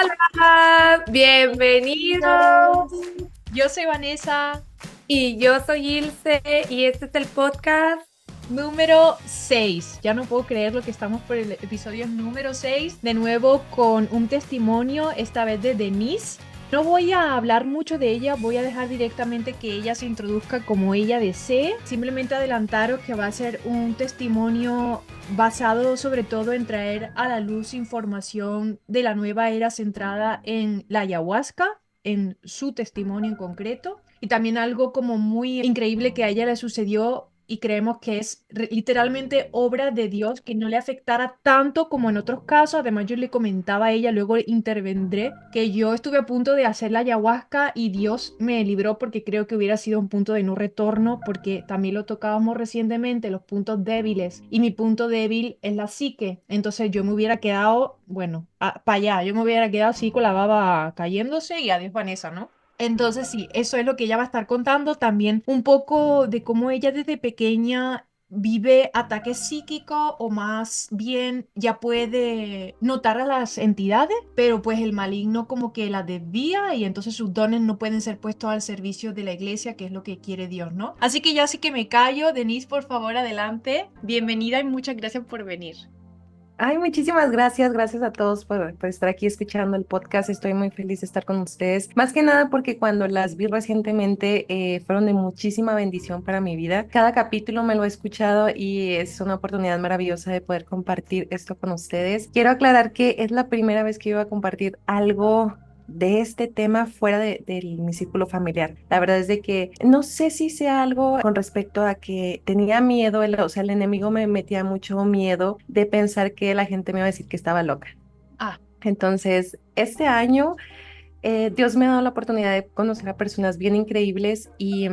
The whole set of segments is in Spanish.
Hola, bienvenidos. Yo soy Vanessa, Y yo soy Ilse y este es el podcast. número 6. Ya no puedo creer lo que estamos por el episodio número 6. De nuevo con un testimonio, esta vez de Denise. No voy a hablar mucho de ella, voy a dejar directamente que ella se introduzca como ella desee. Simplemente adelantaros que va a ser un testimonio basado sobre todo en traer a la luz información de la nueva era centrada en la ayahuasca, en su testimonio en concreto, y también algo como muy increíble que a ella le sucedió y creemos que es literalmente obra de Dios, que no le afectara tanto como en otros casos. Además, yo le comentaba a ella, luego intervendré, que yo estuve a punto de hacer la ayahuasca y Dios me libró porque creo que hubiera sido un punto de no retorno, porque también lo tocábamos recientemente, los puntos débiles, y mi punto débil es la psique. Entonces yo me hubiera quedado, bueno, para allá, yo me hubiera quedado así con la baba cayéndose y adiós Vanessa, ¿no? Entonces sí, eso es lo que ella va a estar contando. También un poco de cómo ella desde pequeña vive ataques psíquicos o más bien ya puede notar a las entidades, pero pues el maligno como que las desvía y entonces sus dones no pueden ser puestos al servicio de la iglesia, que es lo que quiere Dios, ¿no? Así que ya sí que me callo. Denise, por favor, adelante. Bienvenida y muchas gracias por venir. Ay, muchísimas gracias, gracias a todos por estar aquí escuchando el podcast. Estoy muy feliz de estar con ustedes. Más que nada porque cuando las vi recientemente fueron de muchísima bendición para mi vida. Cada capítulo me lo he escuchado y es una oportunidad maravillosa de poder compartir esto con ustedes. Quiero aclarar que es la primera vez que iba a compartir algo de este tema fuera de mi círculo familiar. La verdad es de que no sé si sea algo con respecto a que tenía miedo, o sea, el enemigo me metía mucho miedo de pensar que la gente me iba a decir que estaba loca. Ah, Entonces, este año Dios me ha dado la oportunidad de conocer a personas bien increíbles y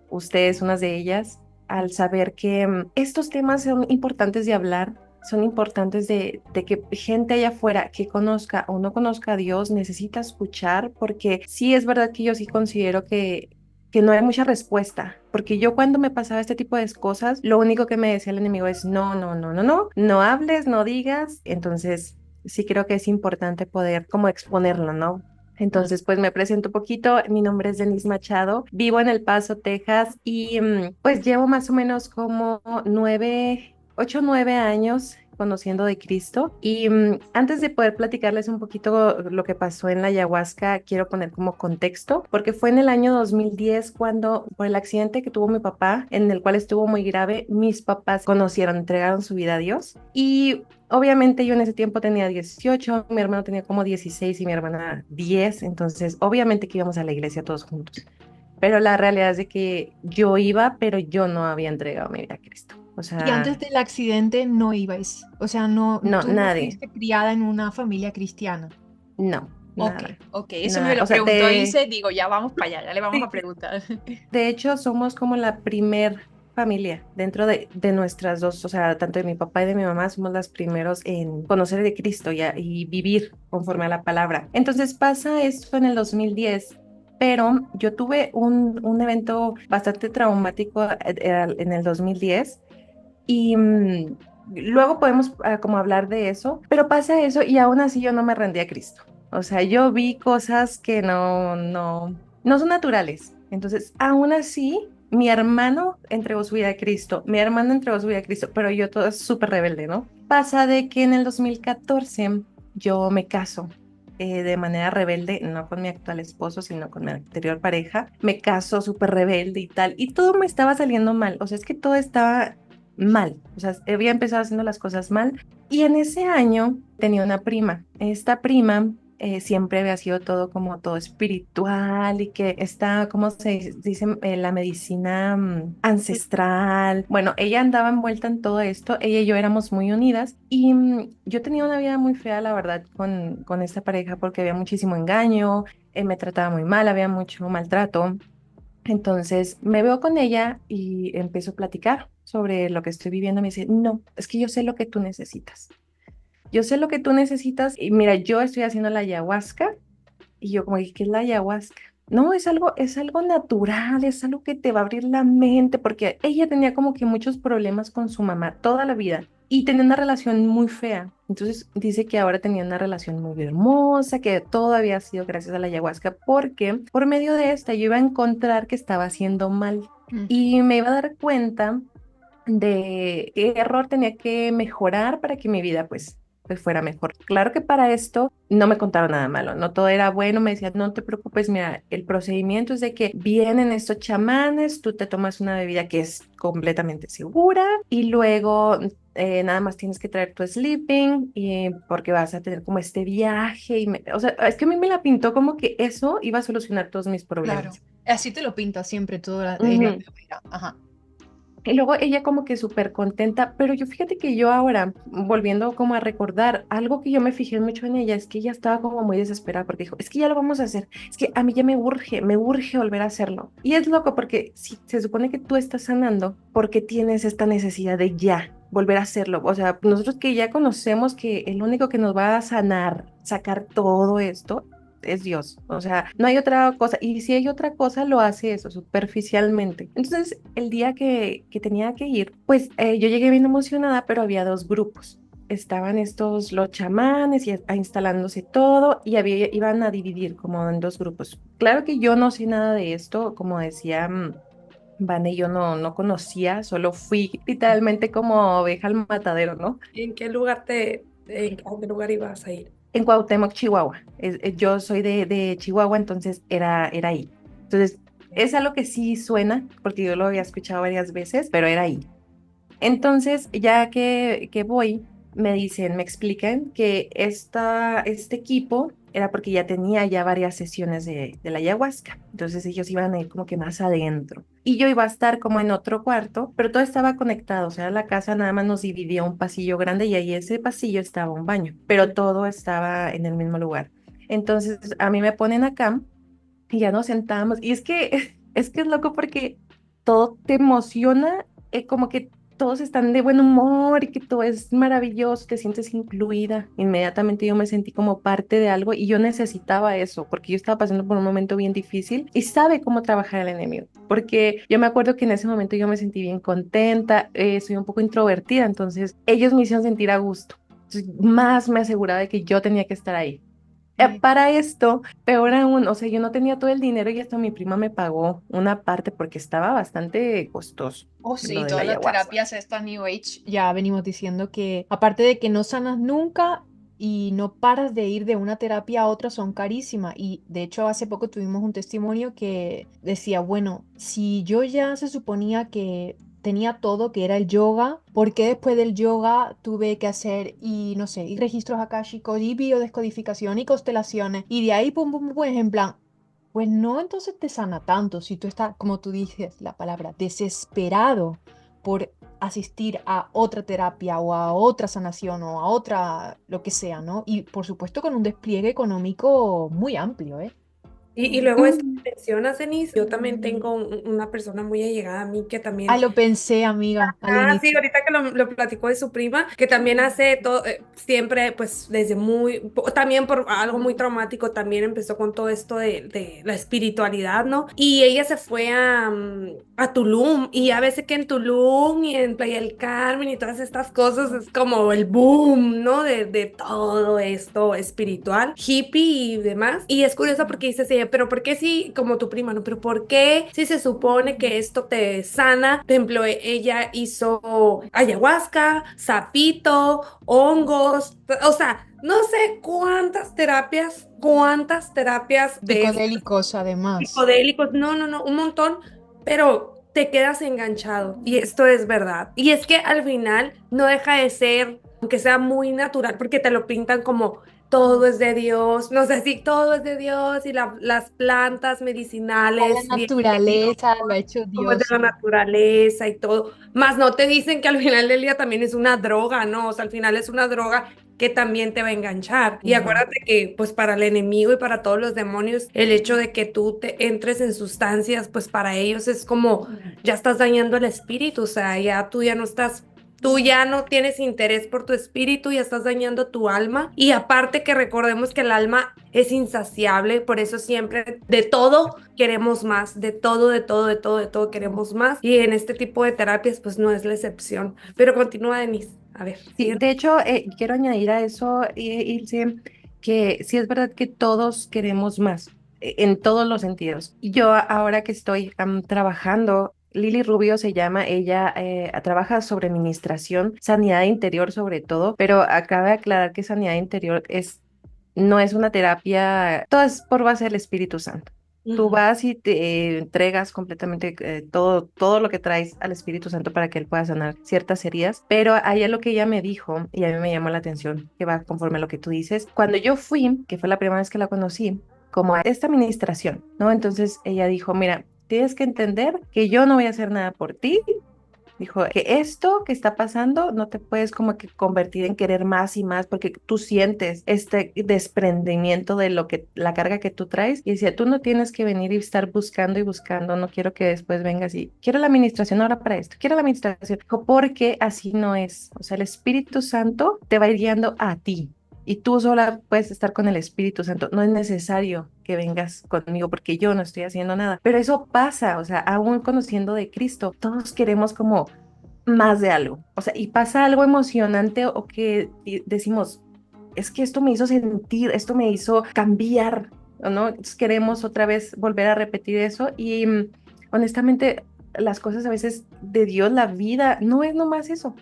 usted es una de ellas, al saber que estos temas son importantes de hablar, son importantes de que gente allá afuera que conozca o no conozca a Dios necesita escuchar, porque sí es verdad que yo sí considero que no hay mucha respuesta, porque yo cuando me pasaba este tipo de cosas, lo único que me decía el enemigo es no, no, no, no, no, no hables, no digas, entonces sí creo que es importante poder como exponerlo, ¿no? Entonces, pues me presento un poquito. Mi nombre es Denise Machado, vivo en El Paso, Texas, y pues llevo más o menos como 8 o 9 años conociendo de Cristo. Y antes de poder platicarles un poquito lo que pasó en la ayahuasca, quiero poner como contexto, porque fue en el año 2010 cuando, por el accidente que tuvo mi papá, en el cual estuvo muy grave, mis papás conocieron, entregaron su vida a Dios. Y obviamente yo en ese tiempo tenía 18, mi hermano tenía como 16 y mi hermana 10, entonces obviamente que íbamos a la iglesia todos juntos. Pero la realidad es de que yo iba, pero yo no había entregado mi vida a Cristo. O y antes sea, del accidente no ibais, o sea, no, no, tú no nadie, fuiste criada en una familia cristiana. no, Ok, nada, ok, eso me nada. lo O sea, preguntó Ilse, digo, ya vamos para allá, ya le vamos a sí, preguntar. de hecho somos como la primer familia dentro de nuestras dos, o sea, tanto de mi papá y de mi mamá, somos las primeros en conocer de Cristo y vivir conforme a la palabra. Entonces pasa esto en el 2010. Pero yo tuve un evento bastante traumático en el 2010 y luego podemos como hablar de eso, pero pasa eso y aún así yo no me rendí a Cristo. O sea, yo vi cosas que no son naturales. Entonces, aún así, mi hermano entregó su vida a Cristo, mi hermano entregó su vida a Cristo, pero yo todo es súper rebelde, ¿no? Pasa de que en el 2014 yo me caso. De manera rebelde, no con mi actual esposo, sino con mi anterior pareja. Me caso súper rebelde y tal, y todo me estaba saliendo mal. O sea, es que todo estaba mal, o sea, había empezado haciendo las cosas mal y en ese año tenía una prima. Esta prima siempre había sido todo como todo espiritual y que está, ¿cómo se dice? La medicina ancestral. Bueno, ella andaba envuelta en todo esto, ella y yo éramos muy unidas y yo tenía una vida muy fea, la verdad, con esta pareja porque había muchísimo engaño, me trataba muy mal, había mucho maltrato. Entonces me veo con ella y empiezo a platicar sobre lo que estoy viviendo. Me dice, no, es que yo sé lo que tú necesitas. Yo sé lo que tú necesitas y mira, yo estoy haciendo la ayahuasca y yo como dije, ¿qué es la ayahuasca? No, es algo natural, es algo que te va a abrir la mente, porque ella tenía como que muchos problemas con su mamá toda la vida y tenía una relación muy fea. Entonces dice que ahora tenía una relación muy hermosa, que todo había sido gracias a la ayahuasca, porque por medio de esta yo iba a encontrar que estaba haciendo mal Mm. y me iba a dar cuenta de qué error tenía que mejorar para que mi vida pues fuera mejor. Claro que para esto no me contaron nada malo, no todo era bueno, me decían, no te preocupes, mira, el procedimiento es de que vienen estos chamanes, tú te tomas una bebida que es completamente segura y luego nada más tienes que traer tu sleeping y porque vas a tener como este viaje o sea, es que a mí me la pintó como que eso iba a solucionar todos mis Claro. problemas. Así te lo pinta siempre toda la Ujú. teoría. Ajá. Y luego ella como que súper contenta, pero yo fíjate que yo ahora, volviendo como a recordar, algo que yo me fijé mucho en ella es que ella estaba como muy desesperada porque dijo, es que ya lo vamos a hacer, es que a mí ya me urge volver a hacerlo. Y es loco porque si se supone que tú estás sanando, porque tienes esta necesidad de ya volver a hacerlo. O sea, nosotros que ya conocemos que el único que nos va a sanar, sacar todo esto, es Dios. O sea, no hay otra cosa. Y si hay otra cosa, lo hace eso, superficialmente. Entonces, el día que tenía que ir, pues yo llegué bien emocionada, pero había dos grupos. Estaban estos, los chamanes, y instalándose todo, y iban a dividir como en dos grupos. Claro que yo no sé nada de esto, como decía Vane, yo no conocía, solo fui literalmente como oveja al matadero, ¿no? ¿A qué lugar ibas a ir? En Cuauhtémoc, Chihuahua. Yo soy de Chihuahua, entonces era ahí. Entonces, es algo que sí suena, porque yo lo había escuchado varias veces, pero era ahí. Entonces, ya que voy, me dicen, me explican que este equipo era porque ya tenía ya varias sesiones de la ayahuasca. Entonces ellos iban a ir como que más adentro. Y yo iba a estar como en otro cuarto, pero todo estaba conectado. O sea, la casa nada más nos dividía un pasillo grande y ahí ese pasillo estaba un baño, pero todo estaba en el mismo lugar. Entonces a mí me ponen acá y ya nos sentamos. Y es que es loco porque todo te emociona, como que todos están de buen humor y que todo es maravilloso, te sientes incluida. Inmediatamente yo me sentí como parte de algo y yo necesitaba eso porque yo estaba pasando por un momento bien difícil y sabe cómo trabajar el enemigo. Porque yo me acuerdo que en ese momento yo me sentí bien contenta, soy un poco introvertida, entonces ellos me hicieron sentir a gusto. Entonces, más me aseguraba de que yo tenía que estar ahí. Sí. Para esto, peor aún, o sea, yo no tenía todo el dinero y hasta mi prima me pagó una parte porque estaba bastante costoso Oh, lo sí, de la todas las ayahuasca. terapias estas New Age, ya venimos diciendo que aparte de que no sanas nunca y no paras de ir de una terapia a otra, son carísimas. Y de hecho hace poco tuvimos un testimonio que decía, bueno, si yo ya se suponía que tenía todo, que era el yoga, ¿por qué después del yoga tuve que hacer y no sé, y registros akáshicos y biodescodificación y constelaciones? Y de ahí, pum, pum, pum, pues en plan, pues no, entonces te sana tanto si tú estás, como tú dices, la palabra, desesperado por asistir a otra terapia o a otra sanación o a otra, lo que sea, ¿no? Y por supuesto con un despliegue económico muy amplio, ¿eh? Y luego esto Mm. que mencionas, Denise, yo también tengo una persona muy allegada a mí que Ah, también. lo pensé, amiga, al Ah, sí, inicio. ahorita que lo platicó de su prima, que también hace todo, siempre, pues desde también por algo muy traumático, también empezó con todo esto de la espiritualidad, ¿no? Y ella se fue a Tulum, y a veces que en Tulum y en Playa del Carmen y todas estas cosas es como el boom, ¿no? De todo esto espiritual, hippie y demás. Y es curioso porque dices, ella, pero ¿por qué si, como tu prima, ¿no? Pero ¿por qué si se supone que esto te sana? Por ejemplo, ella hizo ayahuasca, sapito, hongos, o sea, no sé cuántas terapias de Psicodélicos, además. psicodélicos, no, un montón, pero te quedas enganchado y esto es verdad. Y es que al final no deja de ser, aunque sea muy natural, porque te lo pintan como todo es de Dios, no sé si todo es de Dios y las plantas La medicinales vienen de Dios, naturaleza lo ha hecho como es de Dios. la naturaleza y todo. Más no te dicen que al final del día también es una droga, ¿no? O sea, al final es una droga que también te va a enganchar. Y Ujú. acuérdate que, pues, para el enemigo y para todos los demonios, el hecho de que tú te entres en sustancias, pues, para ellos es como ya estás dañando el espíritu, o sea, ya tú ya no estás Tú ya no tienes interés por tu espíritu, ya estás dañando tu alma. Y aparte que recordemos que el alma es insaciable, por eso siempre de todo queremos más, de todo, de todo, de todo, de todo queremos más. Y en este tipo de terapias pues no es la excepción. Pero continúa, Denise. A ver, Sí, sigue. de hecho, quiero añadir a eso, Ilse, que sí es verdad que todos queremos más, en todos los sentidos. Y yo ahora que estoy trabajando, Lili Rubio se llama, ella trabaja sobre administración, sanidad interior sobre todo, pero acaba de aclarar que sanidad interior no es una terapia, todo es por base del Espíritu Santo. Tú Ujú. vas y te entregas completamente todo lo que traes al Espíritu Santo para que Él pueda sanar ciertas heridas. Pero ahí es lo que ella me dijo y a mí me llamó la atención, que va conforme a lo que tú dices. Cuando yo fui, que fue la primera vez que la conocí, como a esta administración, ¿no? Entonces ella dijo, mira, tienes que entender que yo no voy a hacer nada por ti. Dijo que esto que está pasando no te puedes como que convertir en querer más y más porque tú sientes este desprendimiento de lo que la carga que tú traes y decía, tú no tienes que venir y estar buscando y buscando, no quiero que después vengas y quiero la administración ahora para esto, quiero la administración. Dijo, porque así no es. O sea, el Espíritu Santo te va a ir guiando a ti. Y tú sola puedes estar con el Espíritu Santo. No es necesario que vengas conmigo porque yo no estoy haciendo nada. Pero eso pasa, o sea, aún conociendo de Cristo, todos queremos como más de algo. O sea, y pasa algo emocionante o que decimos, es que esto me hizo sentir, esto me hizo cambiar, ¿no? Entonces queremos otra vez volver a repetir eso y honestamente las cosas a veces de Dios, la vida, no es nomás eso.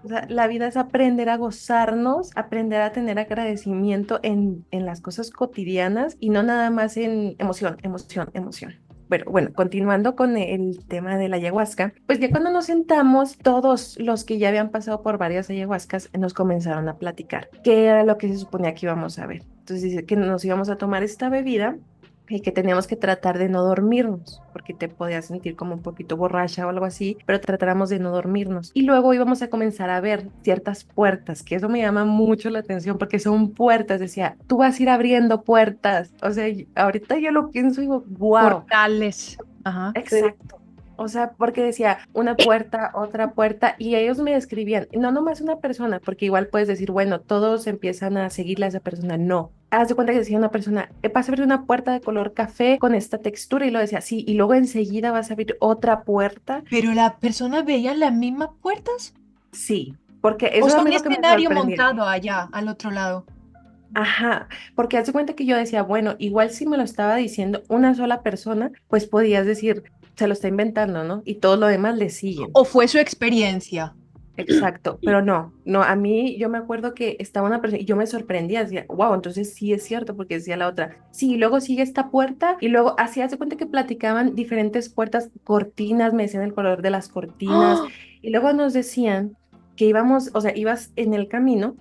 O sea, la vida es aprender a gozarnos, aprender a tener agradecimiento en las cosas cotidianas y no nada más en emoción, emoción, emoción. Bueno, continuando con el tema de la ayahuasca, pues ya cuando nos sentamos, todos los que ya habían pasado por varias ayahuascas nos comenzaron a platicar qué era lo que se suponía que íbamos a ver. Entonces dice que nos íbamos a tomar esta bebida y que teníamos que tratar de no dormirnos, porque te podías sentir como un poquito borracha o algo así, pero tratáramos de no dormirnos. Y luego íbamos a comenzar a ver ciertas puertas, que eso me llama mucho la atención, porque son puertas, decía, tú vas a ir abriendo puertas. O sea, ahorita yo lo pienso y digo, wow. Portales. Ajá. Exacto. O sea, porque decía una puerta, otra puerta, y ellos me describían, no nomás una persona, porque igual puedes decir, bueno, todos empiezan a seguirle a esa persona. No. Haz de cuenta que decía una persona, vas a abrir una puerta de color café con esta textura, y lo decía, sí, y luego enseguida vas a abrir otra puerta. Pero las personas veían las mismas puertas. Sí, porque O eso a sea, mí un lo que me escenario sorprendía. montado allá, al otro lado. Ajá, porque haz de cuenta que yo decía, bueno, igual si me lo estaba diciendo una sola persona, pues podías decir, se lo está inventando, ¿no? Y todo lo demás le siguen. ¿O fue su experiencia? Exacto, pero no, a mí yo me acuerdo que estaba una persona y yo me sorprendía, decía, wow, entonces sí es cierto, porque decía la otra, sí, y luego sigue esta puerta y luego así hace cuenta que platicaban diferentes puertas, cortinas, me decían el color de las cortinas ¡Ah! y luego nos decían que íbamos, o sea, ibas en el camino,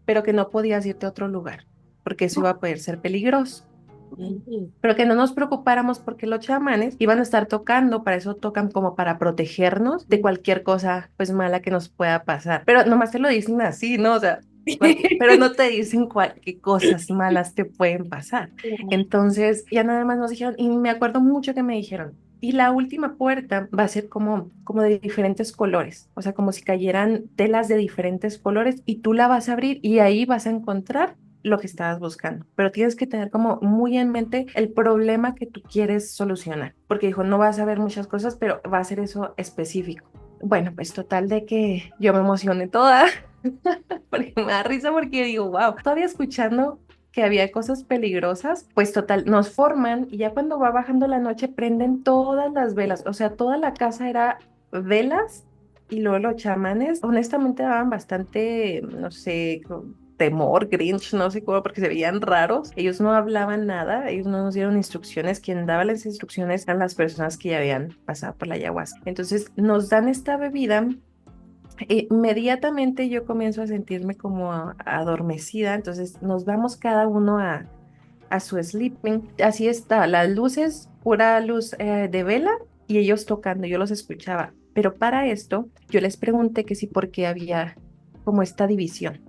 pero que no podías irte a otro lugar, porque eso iba a poder ser peligroso. Ujú. Pero que no nos preocupáramos porque los chamanes iban a estar tocando, para eso tocan como para protegernos de cualquier cosa pues mala que nos pueda pasar. Pero nomás te lo dicen así, ¿no? O sea, pero no te dicen qué cosas malas te pueden pasar. Entonces ya nada más nos dijeron, y me acuerdo mucho que me dijeron, y la última puerta va a ser como de diferentes colores, o sea, como si cayeran telas de diferentes colores y tú la vas a abrir y ahí vas a encontrar lo que estabas buscando, pero tienes que tener como muy en mente el problema que tú quieres solucionar, porque dijo, no vas a ver muchas cosas, pero va a ser eso específico. Bueno, pues total de que yo me emocioné toda, porque me da risa porque digo, wow, todavía escuchando que había cosas peligrosas, pues total, nos forman y ya cuando va bajando la noche prenden todas las velas, o sea, toda la casa era velas y luego los chamanes, honestamente daban bastante, no sé, temor, Grinch, no sé cómo, porque se veían raros. Ellos no hablaban nada, ellos no nos dieron instrucciones. Quien daba las instrucciones eran las personas que ya habían pasado por la ayahuasca. Entonces nos dan esta bebida. Inmediatamente yo comienzo a sentirme como adormecida, entonces nos vamos cada uno a su sleeping. Así está, las luces, pura luz de vela y ellos tocando, yo los escuchaba. Pero para esto yo les pregunté que sí, por qué había como esta división,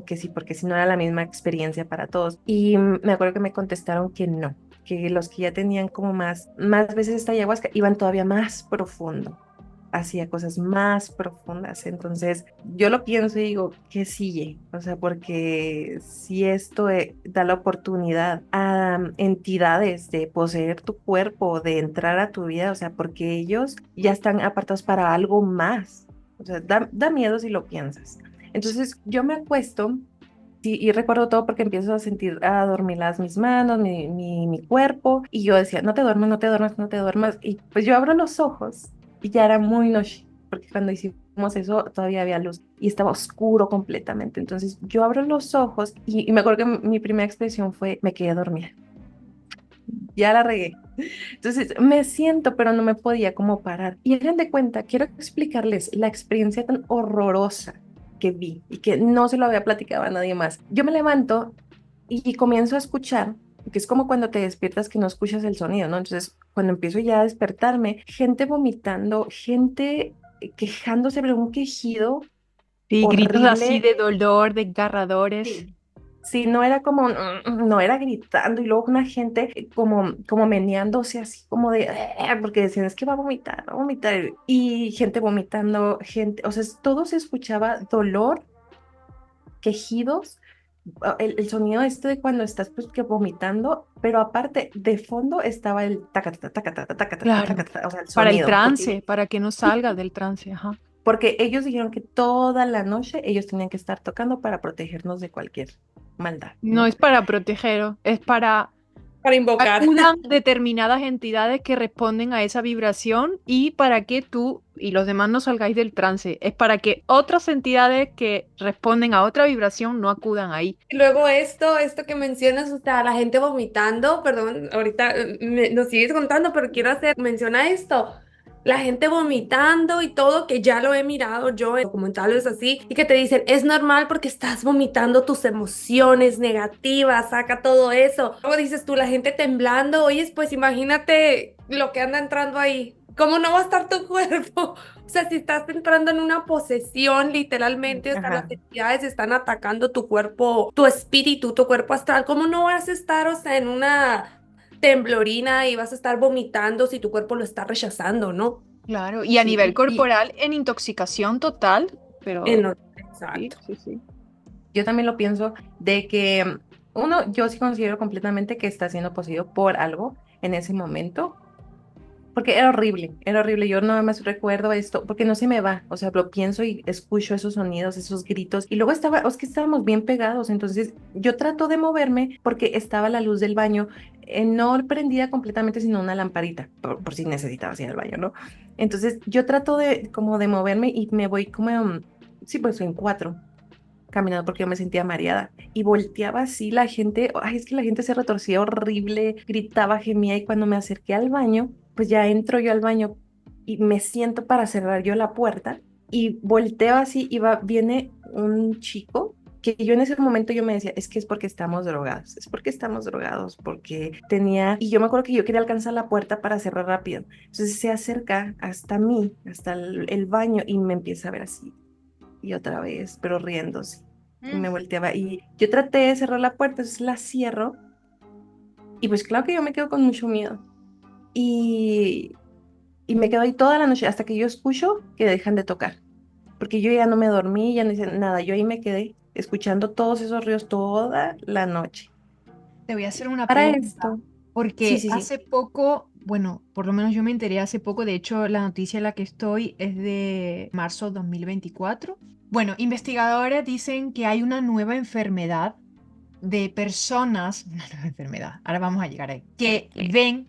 que sí, porque si no era la misma experiencia para todos. Y me acuerdo que me contestaron que no, que los que ya tenían como más veces esta ayahuasca iban todavía más profundo. hacía cosas más profundas. Entonces, yo lo pienso y digo, ¿qué sigue? O sea, porque si esto da la oportunidad a entidades de poseer tu cuerpo, de entrar a tu vida, o sea, porque ellos ya están apartados para algo más. O sea, da miedo si lo piensas. Entonces, yo me acuesto. Sí, y recuerdo todo porque empiezo a sentir adormiladas mis manos, mi cuerpo, y yo decía, no te duermas, no te duermas, no te duermas. Y pues yo abro los ojos y ya era muy noche, porque cuando hicimos eso todavía había luz y estaba oscuro completamente. Entonces yo abro los ojos y me acuerdo que mi primera expresión fue, me quedé dormida, ya la regué. Entonces me siento, pero no me podía como parar. Y hagan de cuenta, quiero explicarles la experiencia tan horrorosa que vi y que no se lo había platicado a nadie más. Yo me levanto y comienzo a escuchar, que es como cuando te despiertas que no escuchas el sonido, ¿no? Entonces, cuando empiezo ya a despertarme, gente vomitando, gente quejándose, pero un quejido Sí, gritos así horrible. de dolor, desgarradores. Sí. Sí, no era como, no era gritando y luego una gente como meneándose así como de, porque decían, es que va a vomitar, y gente vomitando, gente, o sea, todo se escuchaba dolor, quejidos, el sonido este de cuando estás pues que vomitando, pero aparte, de fondo estaba el tacata, tacata, tacata, Claro, tacata, o sea, el para el sonido, trance, para que no salgas del trance, ajá. porque ellos dijeron que toda la noche ellos tenían que estar tocando para protegernos de cualquier maldad, No ¿no? es para protegeros, es para Para invocar. acudan determinadas entidades que responden a esa vibración y para que tú y los demás no salgáis del trance. Es para que otras entidades que responden a otra vibración no acudan ahí. Y luego esto que mencionas, o sea, la gente vomitando, perdón, ahorita nos sigues contando, pero quiero hacer mención a esto. La gente vomitando y todo, que ya lo he mirado yo en documentales así, y que te dicen, es normal porque estás vomitando tus emociones negativas, saca todo eso. Luego dices tú, la gente temblando, oyes, pues imagínate lo que anda entrando ahí. ¿Cómo no va a estar tu cuerpo? O sea, si estás entrando en una posesión, literalmente, o sea, las Ajá. entidades están atacando tu cuerpo, tu espíritu, tu cuerpo astral. ¿Cómo no vas a estar, o sea, en una temblorina y vas a estar vomitando si tu cuerpo lo está rechazando, ¿no? Claro, y a Sí, nivel y corporal en intoxicación total, pero sí, Exacto. sí, sí. yo también lo pienso de que uno, yo sí considero completamente que está siendo poseído por algo en ese momento, porque era horrible, era horrible. Yo nada más recuerdo esto, porque no se me va, o sea, lo pienso y escucho esos sonidos, esos gritos, y luego es que estábamos bien pegados, entonces yo trato de moverme porque estaba la luz del baño, no prendida completamente, sino una lamparita, por si necesitabas ir al baño, ¿no? Entonces yo trato de como de moverme y me voy como, sí, pues en cuatro caminando porque yo me sentía mareada y volteaba así la gente, ay, es que la gente se retorcía horrible, gritaba, gemía y cuando me acerqué al baño, pues ya entro yo al baño y me siento para cerrar yo la puerta y volteo así y viene un chico que yo en ese momento yo me decía, es que es porque estamos drogados, es porque estamos drogados, porque tenía, y yo me acuerdo que yo quería alcanzar la puerta para cerrar rápido, entonces se acerca hasta mí, hasta el baño y me empieza a ver así y otra vez, pero riéndose. Y Mm. me volteaba y yo traté de cerrar la puerta, entonces la cierro y pues claro que yo me quedo con mucho miedo. Y, y me quedo ahí toda la noche hasta que yo escucho que dejan de tocar, porque yo ya no me dormí, ya no hice nada, yo ahí me quedé escuchando todos esos ríos toda la noche. Te voy a hacer una Para pregunta, esto, sí, porque sí, sí. hace poco, bueno, por lo menos yo me enteré hace poco, de hecho la noticia en la que estoy es de marzo 2024. Bueno, investigadores dicen que hay una nueva enfermedad de personas, una nueva enfermedad, ahora vamos a llegar ahí, que ven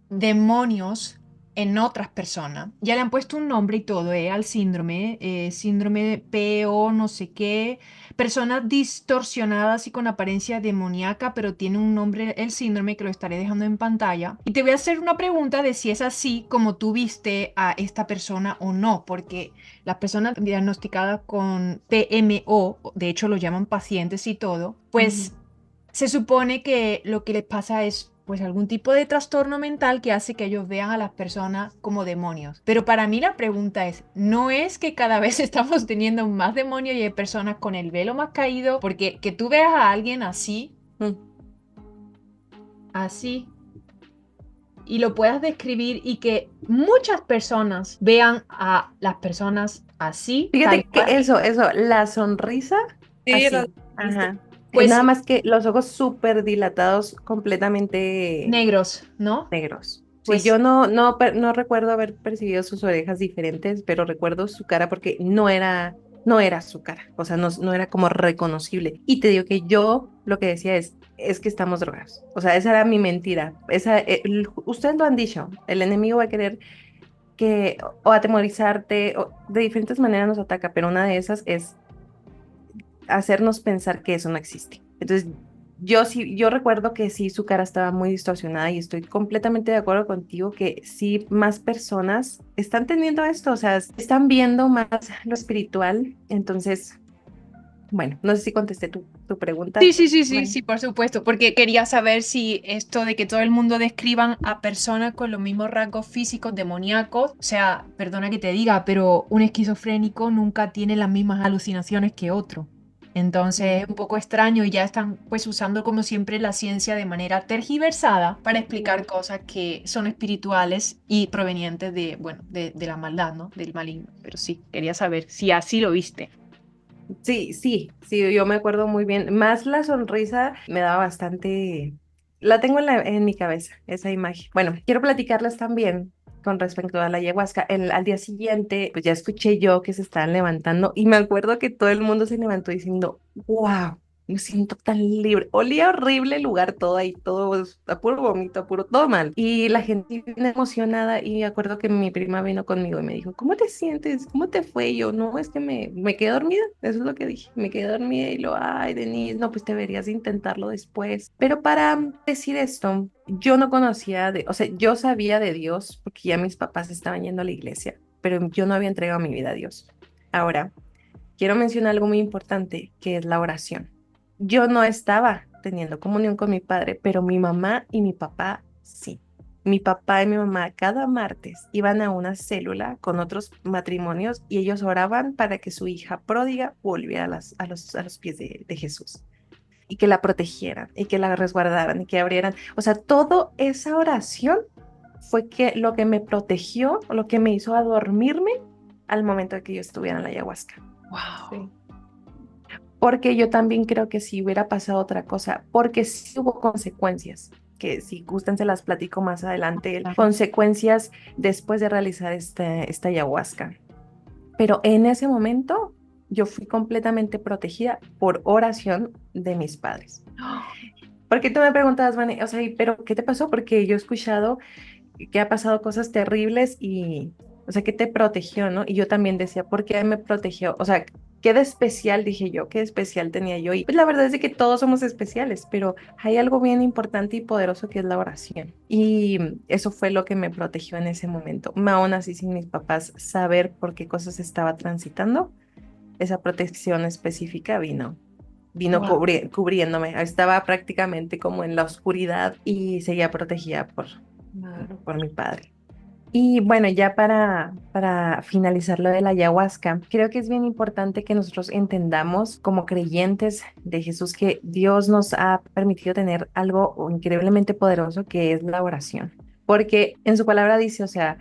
demonios en otras personas. Ya le han puesto un nombre y todo, al síndrome, síndrome PO, no sé qué, personas distorsionadas y con apariencia demoníaca, pero tiene un nombre, el síndrome, que lo estaré dejando en pantalla. Y te voy a hacer una pregunta de si es así como tú viste a esta persona o no, porque las personas diagnosticadas con PMO, de hecho lo llaman pacientes y todo, Ujú. pues se supone que lo que les pasa es pues algún tipo de trastorno mental que hace que ellos vean a las personas como demonios. Pero para mí la pregunta es, ¿no es que cada vez estamos teniendo más demonios y hay personas con el velo más caído? Porque que tú veas a alguien así, Mm. así, y lo puedas describir y que muchas personas vean a las personas así, tal Fíjate que cual. la sonrisa, Sí, lo así, viste. ajá. Nada Pues más que los ojos súper dilatados, completamente negros, ¿no? negros. Sí, Pues yo no recuerdo haber percibido sus orejas diferentes, pero recuerdo su cara porque no era su cara, o sea, no era como reconocible. Y te digo que yo lo que decía es que estamos drogados. O sea, esa era mi mentira. Ustedes lo han dicho, el enemigo va a querer o atemorizarte, o de diferentes maneras nos ataca, pero una de esas es hacernos pensar que eso no existe. Entonces, yo recuerdo que sí, su cara estaba muy distorsionada y estoy completamente de acuerdo contigo que sí, más personas están teniendo esto, o sea, están viendo más lo espiritual. Entonces, bueno, no sé si contesté tu sí, pregunta. sí, sí, sí, Bueno. sí, por supuesto, porque quería saber si esto de que todo el mundo describan a personas con los mismos rasgos físicos demoníacos, o sea, perdona que te diga, pero un esquizofrénico nunca tiene las mismas alucinaciones que otro. Entonces es un poco extraño y ya están pues usando como siempre la ciencia de manera tergiversada para explicar cosas que son espirituales y provenientes de, bueno, de la maldad, ¿no? Del maligno. Pero sí, quería saber si así lo viste. Sí, yo me acuerdo muy bien. Más la sonrisa me daba bastante, la tengo en mi cabeza, esa imagen. Bueno, quiero platicarles también con respecto a la ayahuasca. Al día siguiente, pues ya escuché yo que se estaban levantando y me acuerdo que todo el mundo se levantó diciendo, wow. Me siento tan libre. Olía horrible el lugar todo ahí, todo a puro vómito, a puro, todo mal. Y la gente viene emocionada y me acuerdo que mi prima vino conmigo y me dijo, ¿cómo te sientes? ¿Cómo te fue? Y yo, no, es que me quedé dormida, eso es lo que dije. Me quedé dormida y ay, Denise, no, pues deberías intentarlo después. Pero para decir esto, yo no conocía o sea, yo sabía de Dios porque ya mis papás estaban yendo a la iglesia, pero yo no había entregado mi vida a Dios. Ahora, quiero mencionar algo muy importante, que es la oración. Yo no estaba teniendo comunión con mi padre, pero mi mamá y mi papá sí. Mi papá y mi mamá cada martes iban a una célula con otros matrimonios y ellos oraban para que su hija pródiga volviera a los pies de Jesús y que la protegieran y que la resguardaran y que abrieran. O sea, toda esa oración fue lo que me protegió, lo que me hizo a dormirme al momento de que yo estuviera en la ayahuasca. Wow. Sí. Porque yo también creo que si hubiera pasado otra cosa, porque sí hubo consecuencias, que si gustan se las platico más adelante, consecuencias después de realizar esta ayahuasca. Pero en ese momento yo fui completamente protegida por oración de mis padres. Porque tú me preguntabas, Vane, o sea, pero ¿qué te pasó? Porque yo he escuchado que ha pasado cosas terribles y, o sea, que te protegió, ¿no? Y yo también decía, ¿por qué me protegió? O sea, ¿qué de especial dije yo? ¿Qué de especial tenía yo? Y pues la verdad es de que todos somos especiales, pero hay algo bien importante y poderoso que es la oración. Y eso fue lo que me protegió en ese momento. Aún así, sin mis papás saber por qué cosas estaba transitando, esa protección específica vino Wow. cubriéndome. Estaba prácticamente como en la oscuridad y seguía protegida Claro. por mi padre. Y bueno, ya para finalizar lo de la ayahuasca, creo que es bien importante que nosotros entendamos como creyentes de Jesús que Dios nos ha permitido tener algo increíblemente poderoso que es la oración. Porque en su palabra dice, o sea,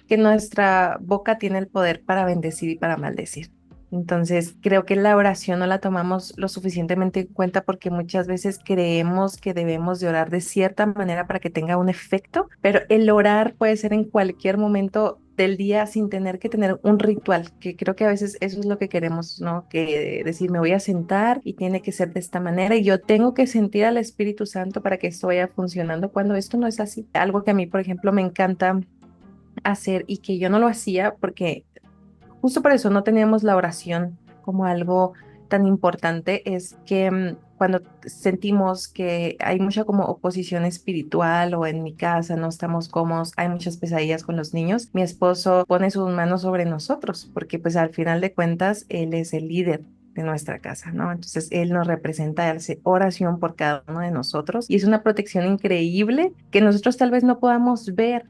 que nuestra boca tiene el poder para bendecir y para maldecir. Entonces, creo que la oración no la tomamos lo suficientemente en cuenta porque muchas veces creemos que debemos de orar de cierta manera para que tenga un efecto, pero el orar puede ser en cualquier momento del día sin tener que tener un ritual, que creo que a veces eso es lo que queremos, ¿no? Que decir, me voy a sentar y tiene que ser de esta manera y yo tengo que sentir al Espíritu Santo para que esto vaya funcionando cuando esto no es así. Algo que a mí, por ejemplo, me encanta hacer y que yo no lo hacía porque justo por eso no teníamos la oración como algo tan importante, es que cuando sentimos que hay mucha como oposición espiritual o en mi casa no estamos cómodos, hay muchas pesadillas con los niños, mi esposo pone sus manos sobre nosotros porque pues al final de cuentas él es el líder de nuestra casa, ¿no? Entonces él nos representa, él hace oración por cada uno de nosotros y es una protección increíble que nosotros tal vez no podamos ver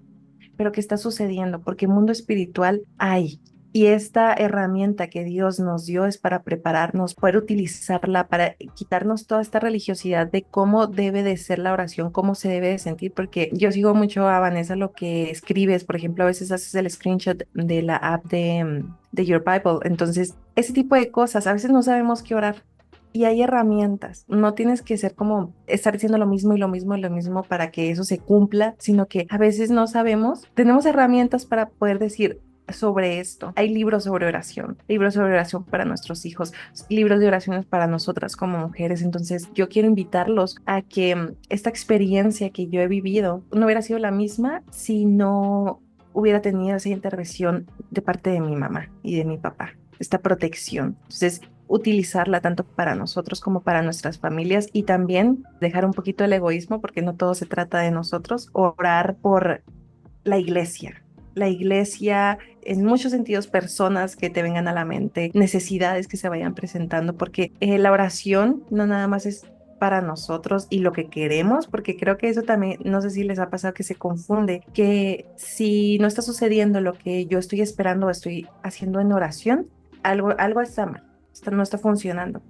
pero que está sucediendo, porque mundo espiritual hay. Y esta herramienta que Dios nos dio es para prepararnos, poder utilizarla para quitarnos toda esta religiosidad de cómo debe de ser la oración, cómo se debe de sentir, porque yo sigo mucho a Vanessa lo que escribes, por ejemplo, a veces haces el screenshot de la app de Your Bible, entonces ese tipo de cosas, a veces no sabemos qué orar. Y hay herramientas, no tienes que ser como estar diciendo lo mismo y lo mismo y lo mismo para que eso se cumpla, sino que a veces no sabemos, tenemos herramientas para poder decir sobre esto. Hay libros sobre oración para nuestros hijos, libros de oraciones para nosotras como mujeres. Entonces yo quiero invitarlos a que esta experiencia que yo he vivido no hubiera sido la misma si no hubiera tenido esa intervención de parte de mi mamá y de mi papá, esta protección. Entonces, utilizarla tanto para nosotros como para nuestras familias y también dejar un poquito el egoísmo porque no todo se trata de nosotros, orar por la iglesia. La iglesia, en muchos sentidos, personas que te vengan a la mente, necesidades que se vayan presentando, porque la oración no nada más es para nosotros y lo que queremos, porque creo que eso también, no sé si les ha pasado que se confunde, que si no está sucediendo lo que yo estoy esperando o estoy haciendo en oración, algo está mal, no está funcionando.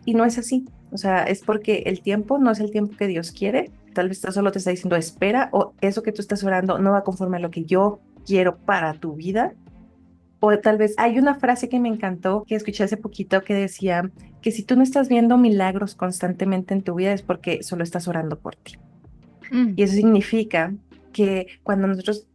Y no es así. O sea, es porque el tiempo no es el tiempo que Dios quiere. Tal vez solo te está diciendo espera o eso que tú estás orando no va conforme a lo que yo quiero para tu vida. O tal vez hay una frase que me encantó que escuché hace poquito que decía que si tú no estás viendo milagros constantemente en tu vida es porque solo estás orando por ti. Mm. Y eso significa que cuando nosotros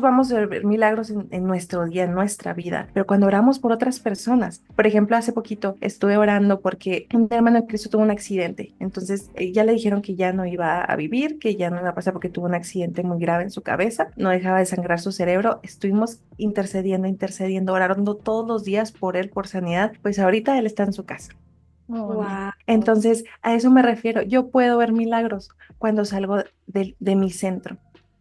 vamos a ver milagros en nuestro día, en nuestra vida, pero cuando oramos por otras personas, por ejemplo, hace poquito estuve orando porque un hermano de Cristo tuvo un accidente, entonces ya le dijeron que ya no iba a vivir, que ya no iba a pasar porque tuvo un accidente muy grave en su cabeza, no dejaba de sangrar su cerebro, estuvimos intercediendo, orando todos los días por él, por sanidad, pues ahorita él está en su casa. Oh, amén. Wow. Entonces, a eso me refiero. Yo puedo ver milagros cuando salgo de mi centro.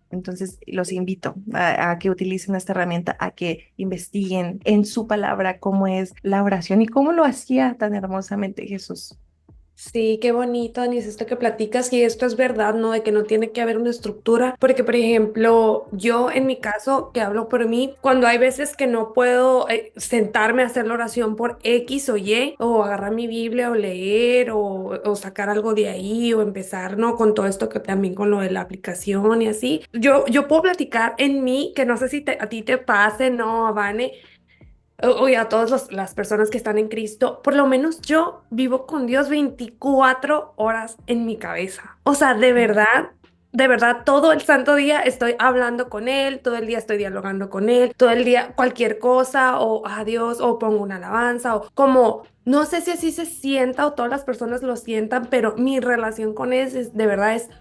Entonces, los invito a que utilicen esta herramienta, a que investiguen en su palabra cómo es la oración y cómo lo hacía tan hermosamente Jesús. Sí, qué bonito, Denise, esto que platicas, y esto es verdad, ¿no? De que no tiene que haber una estructura, porque, por ejemplo, yo en mi caso, que hablo por mí, cuando hay veces que no puedo sentarme a hacer la oración por X o Y, o agarrar mi Biblia o leer, o sacar algo de ahí, o empezar, ¿no? Con todo esto que también con lo de la aplicación y así, yo puedo platicar en mí, que no sé si a ti te pase, ¿no, Vane? Oye, a todas las personas que están en Cristo, por lo menos yo vivo con Dios 24 horas en mi cabeza. O sea, de verdad, todo el santo día estoy hablando con Él, todo el día estoy dialogando con Él, todo el día cualquier cosa, o adiós, o pongo una alabanza, o como, no sé si así se sienta o todas las personas lo sientan, pero mi relación con Él de verdad es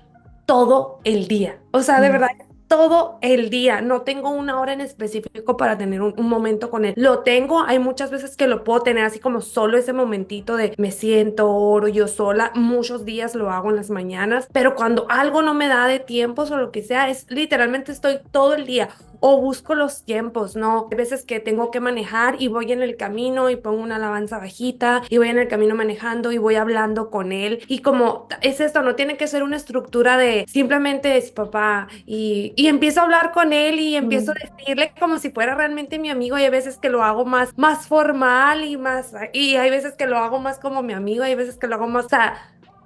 todo el día. O sea, de verdad, todo el día. No tengo una hora en específico para tener un momento con él. Lo tengo, hay muchas veces que lo puedo tener así como solo ese momentito de me siento, oro yo sola. Muchos días lo hago en las mañanas, pero cuando algo no me da de tiempos o lo que sea, es literalmente estoy todo el día. O busco los tiempos, ¿no? Hay veces que tengo que manejar y voy en el camino y pongo una alabanza bajita y voy en el camino manejando y voy hablando con él. Y como es esto, no tiene que ser una estructura de simplemente es papá y empiezo a hablar con él y empiezo a Mm. decirle como si fuera realmente mi amigo. Y hay veces que lo hago más formal y hay veces que lo hago más como mi amigo, hay veces que lo hago más, o sea,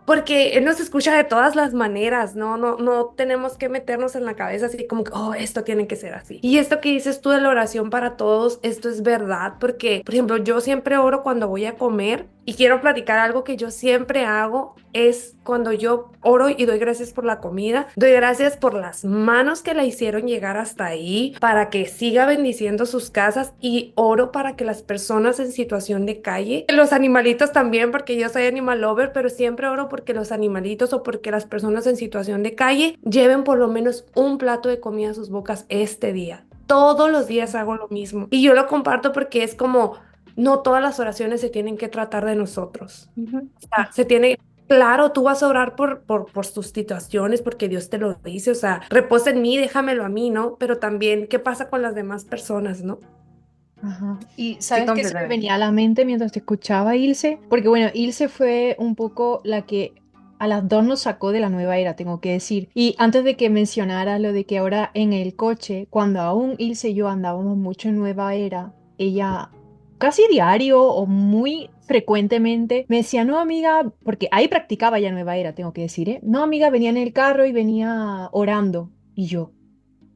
porque él nos escucha de todas las maneras, ¿no? No tenemos que meternos en la cabeza así como que, oh, esto tiene que ser así. Y esto que dices tú de la oración para todos, esto es verdad, porque, por ejemplo, yo siempre oro cuando voy a comer y quiero platicar algo que yo siempre hago es cuando yo oro y doy gracias por la comida, doy gracias por las manos que la hicieron llegar hasta ahí, para que siga bendiciendo sus casas y oro para que las personas en situación de calle, los animalitos también, porque yo soy animal lover, pero siempre oro porque los animalitos o porque las personas en situación de calle lleven por lo menos un plato de comida a sus bocas este día. Todos los días hago lo mismo y yo lo comparto porque es como no todas las oraciones se tienen que tratar de nosotros. Ujú. O sea, se tiene, claro, tú vas a orar por tus situaciones porque Dios te lo dice, o sea, reposa en mí, déjamelo a mí, ¿no? Pero también, ¿qué pasa con las demás personas, no? Ajá. Y Sí, sabes qué se me completamente. venía a la mente mientras te escuchaba, Ilse, porque bueno, Ilse fue un poco la que a las dos nos sacó de la nueva era, tengo que decir. Y antes de que mencionara lo de que ahora en el coche, cuando aún Ilse y yo andábamos mucho en nueva era, ella casi diario o muy frecuentemente me decía, no amiga, porque ahí practicaba ya Nueva Era, tengo que decir, ¿eh? No amiga, venía en el carro y venía orando. Y yo,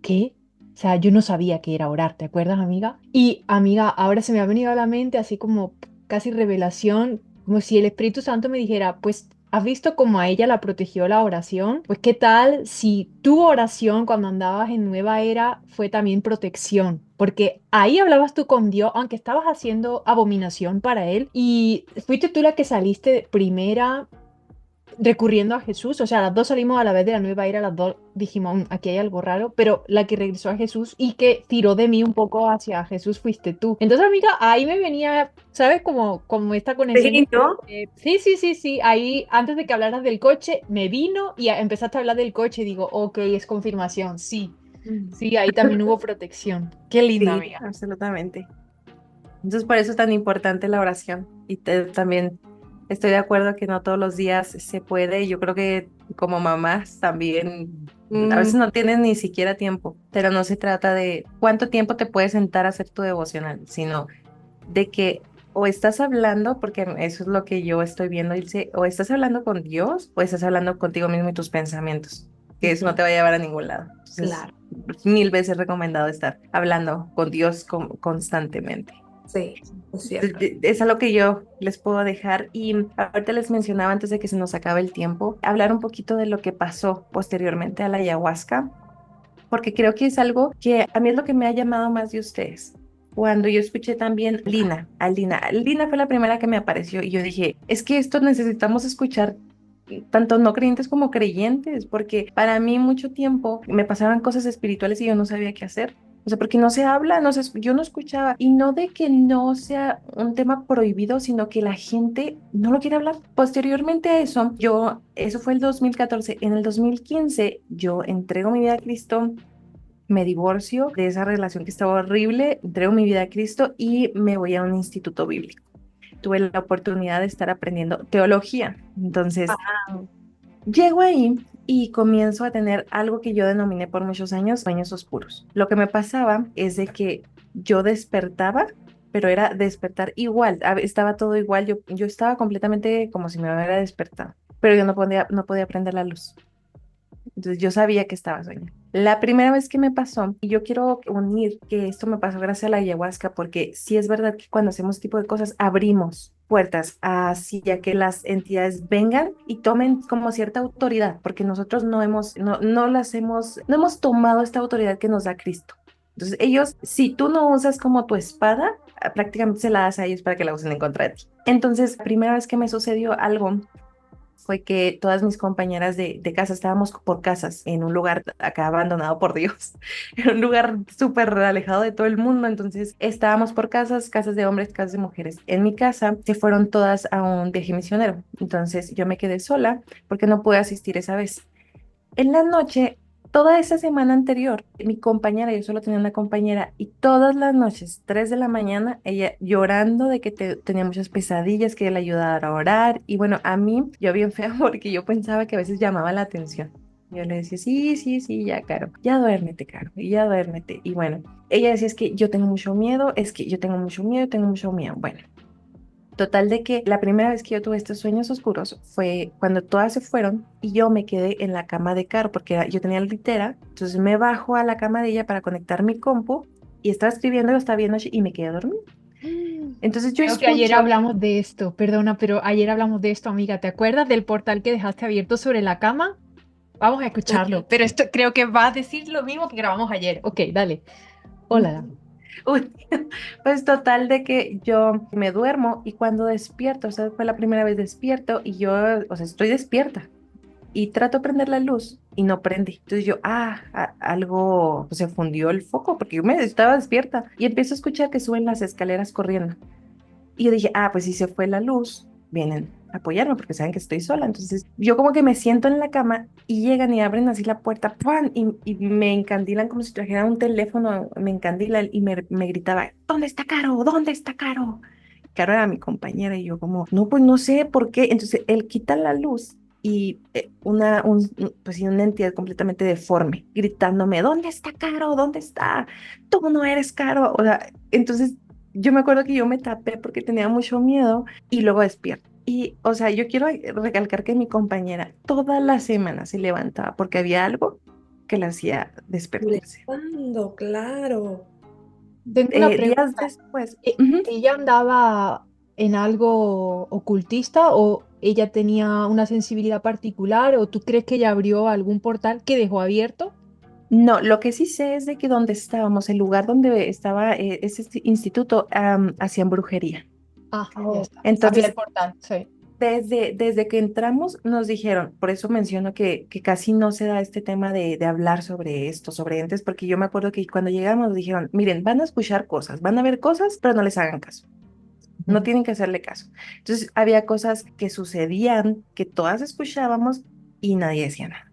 ¿qué? O sea, yo no sabía que era orar, ¿te acuerdas, amiga? Y amiga, ahora se me ha venido a la mente así como casi revelación, como si el Espíritu Santo me dijera, pues, ¿has visto cómo a ella la protegió la oración? Pues, ¿qué tal si tu oración cuando andabas en Nueva Era fue también protección? Porque ahí hablabas tú con Dios, aunque estabas haciendo abominación para Él, y fuiste tú la que saliste primera recurriendo a Jesús, o sea, las dos salimos a la vez de la Nueva Era, las dos dijimos, aquí hay algo raro, pero la que regresó a Jesús y que tiró de mí un poco hacia Jesús fuiste tú. Entonces, amiga, ahí me venía, ¿sabes? Como esta conexión. Sí, ¿no? Sí, sí, sí, sí, ahí antes de que hablaras del coche, me vino y empezaste a hablar del coche y digo, ok, es confirmación, sí, Mm. sí, ahí también hubo protección. Qué linda, Sí, amiga. absolutamente. Entonces, por eso es tan importante la oración. Y también estoy de acuerdo que no todos los días se puede. Yo creo que como mamás también a Mm, veces no tienes ni siquiera tiempo, pero no se trata de cuánto tiempo te puedes sentar a hacer tu devocional, sino de que o estás hablando, porque eso es lo que yo estoy viendo, Ilse, o estás hablando con Dios o estás hablando contigo mismo y tus pensamientos, que eso no te va a llevar a ningún lado. Entonces, claro, mil veces recomendado estar hablando con Dios constantemente. sí, es cierto. Es algo que yo les puedo dejar y ahorita les mencionaba antes de que se nos acabe el tiempo, hablar un poquito de lo que pasó posteriormente a la ayahuasca, porque creo que es algo que a mí es lo que me ha llamado más de ustedes. Cuando yo escuché también Lina fue la primera que me apareció y yo dije, es que esto necesitamos escuchar tanto no creyentes como creyentes, porque para mí mucho tiempo me pasaban cosas espirituales y yo no sabía qué hacer. O sea, porque no se habla, no se, yo no escuchaba. Y no de que no sea un tema prohibido, sino que la gente no lo quiere hablar. Posteriormente a eso, eso fue el 2014. En el 2015, yo entrego mi vida a Cristo, me divorcio de esa relación que estaba horrible, entrego mi vida a Cristo y me voy a un instituto bíblico. Tuve la oportunidad de estar aprendiendo teología. Entonces, Wow. llego ahí y comienzo a tener algo que yo denominé por muchos años sueños oscuros. Lo que me pasaba es de que yo despertaba, pero era despertar igual, estaba todo igual, yo estaba completamente como si me hubiera despertado, pero yo no podía prender la luz. Entonces yo sabía que estaba soñando. La primera vez que me pasó, y yo quiero unir que esto me pasó gracias a la ayahuasca, porque sí es verdad que cuando hacemos este tipo de cosas abrimos puertas hacia que las entidades vengan y tomen como cierta autoridad, porque nosotros no hemos tomado esta autoridad que nos da Cristo. Entonces ellos, si tú no usas como tu espada, prácticamente se la das a ellos para que la usen en contra de ti. Entonces, la primera vez que me sucedió algo fue que todas mis compañeras de casa estábamos por casas en un lugar acá abandonado por Dios, en un lugar súper alejado de todo el mundo. Entonces estábamos por casas, casas de hombres, casas de mujeres. En mi casa se fueron todas a un viaje misionero. Entonces yo me quedé sola porque no pude asistir esa vez. En la noche, toda esa semana anterior, mi compañera, yo solo tenía una compañera, y todas las noches, 3 de la mañana, ella llorando de que tenía muchas pesadillas, que le ayudara a orar. Y bueno, a mí, yo bien fea porque yo pensaba que a veces llamaba la atención. Yo le decía, sí, sí, sí, ya, Caro, ya duérmete, Caro, y ya duérmete. Y bueno, ella decía, es que yo tengo mucho miedo, es que yo tengo mucho miedo, tengo mucho miedo. Bueno. Total de que la primera vez que yo tuve estos sueños oscuros fue cuando todas se fueron y yo me quedé en la cama de Caro porque yo tenía la litera, entonces me bajo a la cama de ella para conectar mi compu y estaba escribiendo, lo estaba viendo y me quedé dormida. Entonces yo Creo que ayer escucho, hablamos de esto, perdona, pero ayer hablamos de esto, amiga. ¿Te acuerdas del portal que dejaste abierto sobre la cama? Vamos a escucharlo, pero esto creo que va a decir lo mismo que grabamos ayer. Ok, dale. Hola. uy, pues total de que yo me duermo y cuando despierto, o sea, fue la primera vez despierto y yo, o sea, estoy despierta y trato de prender la luz y no prende. Entonces yo, algo, pues se fundió el foco porque yo me estaba despierta y empiezo a escuchar que suben las escaleras corriendo. Y yo dije, pues si se fue la luz, vienen a apoyarme porque saben que estoy sola. Entonces yo como que me siento en la cama y llegan y abren así la puerta, ¡pam! Y me encandilan como si trajeran un teléfono, me encandilan y me gritaba, ¿dónde está Caro? ¿Dónde está Caro? Caro era mi compañera y yo como, no, pues no sé por qué. Entonces él quita la luz y pues sí, una entidad completamente deforme, gritándome, ¿dónde está Caro? ¿Dónde está? Tú no eres Caro. O sea, entonces yo me acuerdo que yo me tapé porque tenía mucho miedo y luego despierto. Y, o sea, yo quiero recalcar que mi compañera toda la semana se levantaba porque había algo que la hacía despertarse. Molestando, claro. Tengo una Días pregunta. después, ¿Ella andaba en algo ocultista o ella tenía una sensibilidad particular o tú crees que ella abrió algún portal que dejó abierto? no, lo que sí sé es de que donde estábamos, el lugar donde estaba ese instituto, hacían brujería. Ah, ya Oh, está. Sabía el Entonces, portal, sí. desde que entramos nos dijeron, por eso menciono que casi no se da este tema de hablar sobre esto, sobre entes, porque yo me acuerdo que cuando llegamos nos dijeron, miren, van a escuchar cosas, van a ver cosas, pero no les hagan caso, no Ujú. tienen que hacerle caso. Entonces, había cosas que sucedían, que todas escuchábamos y nadie decía nada,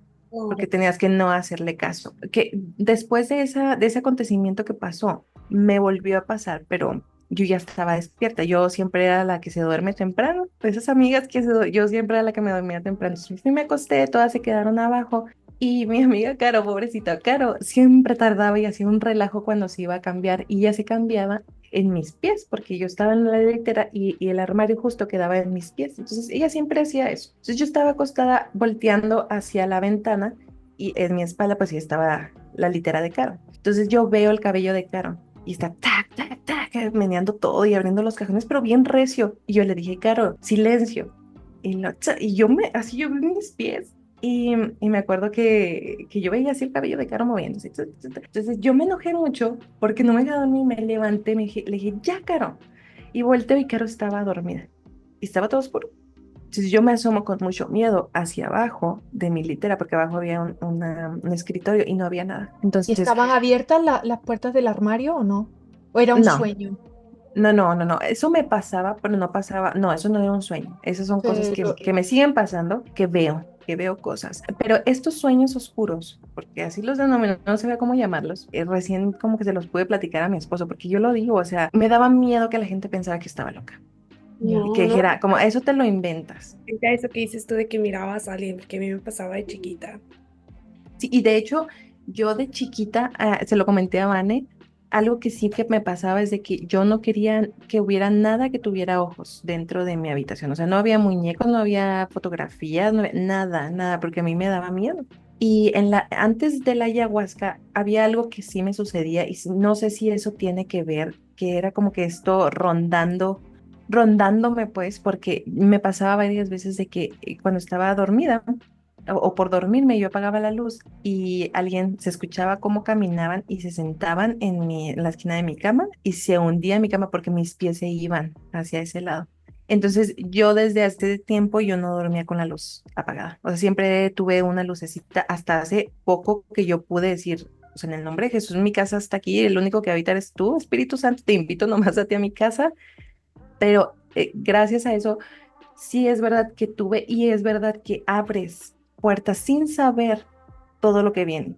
porque claro. tenías que no hacerle caso. Que después de ese acontecimiento que pasó, me volvió a pasar, pero yo ya estaba despierta. Yo siempre era la que se duerme temprano. De esas amigas yo siempre era la que me dormía temprano. Entonces, sí me acosté, todas se quedaron abajo. Y mi amiga Caro, pobrecita Caro, siempre tardaba y hacía un relajo cuando se iba a cambiar y ya se cambiaba en mis pies, porque yo estaba en la litera y el armario justo quedaba en mis pies. Entonces ella siempre hacía eso. Entonces yo estaba acostada volteando hacia la ventana y en mi espalda pues sí estaba la litera de Caro. Entonces yo veo el cabello de Caro y está tac, tac, tac, meneando todo y abriendo los cajones, pero bien recio. Y yo le dije, Caro, silencio. Y yo así yo vi mis pies. Y me acuerdo que yo veía así el cabello de Caro moviéndose. Entonces yo me enojé mucho porque no me dejé dormir, me levanté, le dije, ya, Caro. Y volteo y Caro estaba dormida. Y estaba todo oscuro. Entonces yo me asomo con mucho miedo hacia abajo de mi litera, porque abajo había un escritorio y no había nada. ¿Y Entonces, estaban abiertas las puertas del armario o no? ¿O era un no, sueño? no. Eso me pasaba, pero no pasaba. No, eso no era un sueño. Esas son cosas Pero, que me siguen pasando, que veo cosas. Pero estos sueños oscuros, porque así los denomino, no sé cómo llamarlos, recién como que se los pude platicar a mi esposo, porque yo lo digo, o sea, me daba miedo que la gente pensara que estaba loca. Y ya. que No, no, dijera, como, eso te lo inventas. eso que dices tú de que mirabas a alguien, que a mí me pasaba de chiquita. Sí, y de hecho, yo de chiquita, se lo comenté a Vane, algo que sí que me pasaba es de que yo no quería que hubiera nada que tuviera ojos dentro de mi habitación. O sea, no había muñecos, no había fotografías, nada, porque a mí me daba miedo. Y antes de la ayahuasca había algo que sí me sucedía y no sé si eso tiene que ver, que era como que esto rondándome pues, porque me pasaba varias veces de que cuando estaba dormida, o por dormirme, yo apagaba la luz y alguien se escuchaba cómo caminaban y se sentaban en la esquina de mi cama y se hundía mi cama porque mis pies se iban hacia ese lado. Entonces yo desde hace tiempo yo no dormía con la luz apagada. O sea, siempre tuve una lucecita hasta hace poco que yo pude decir, o sea, en el nombre de Jesús, mi casa está aquí, el único que habita eres tú, Espíritu Santo, te invito nomás a ti a mi casa, pero gracias a eso sí es verdad que tuve y es verdad que abres puertas sin saber todo lo que viene,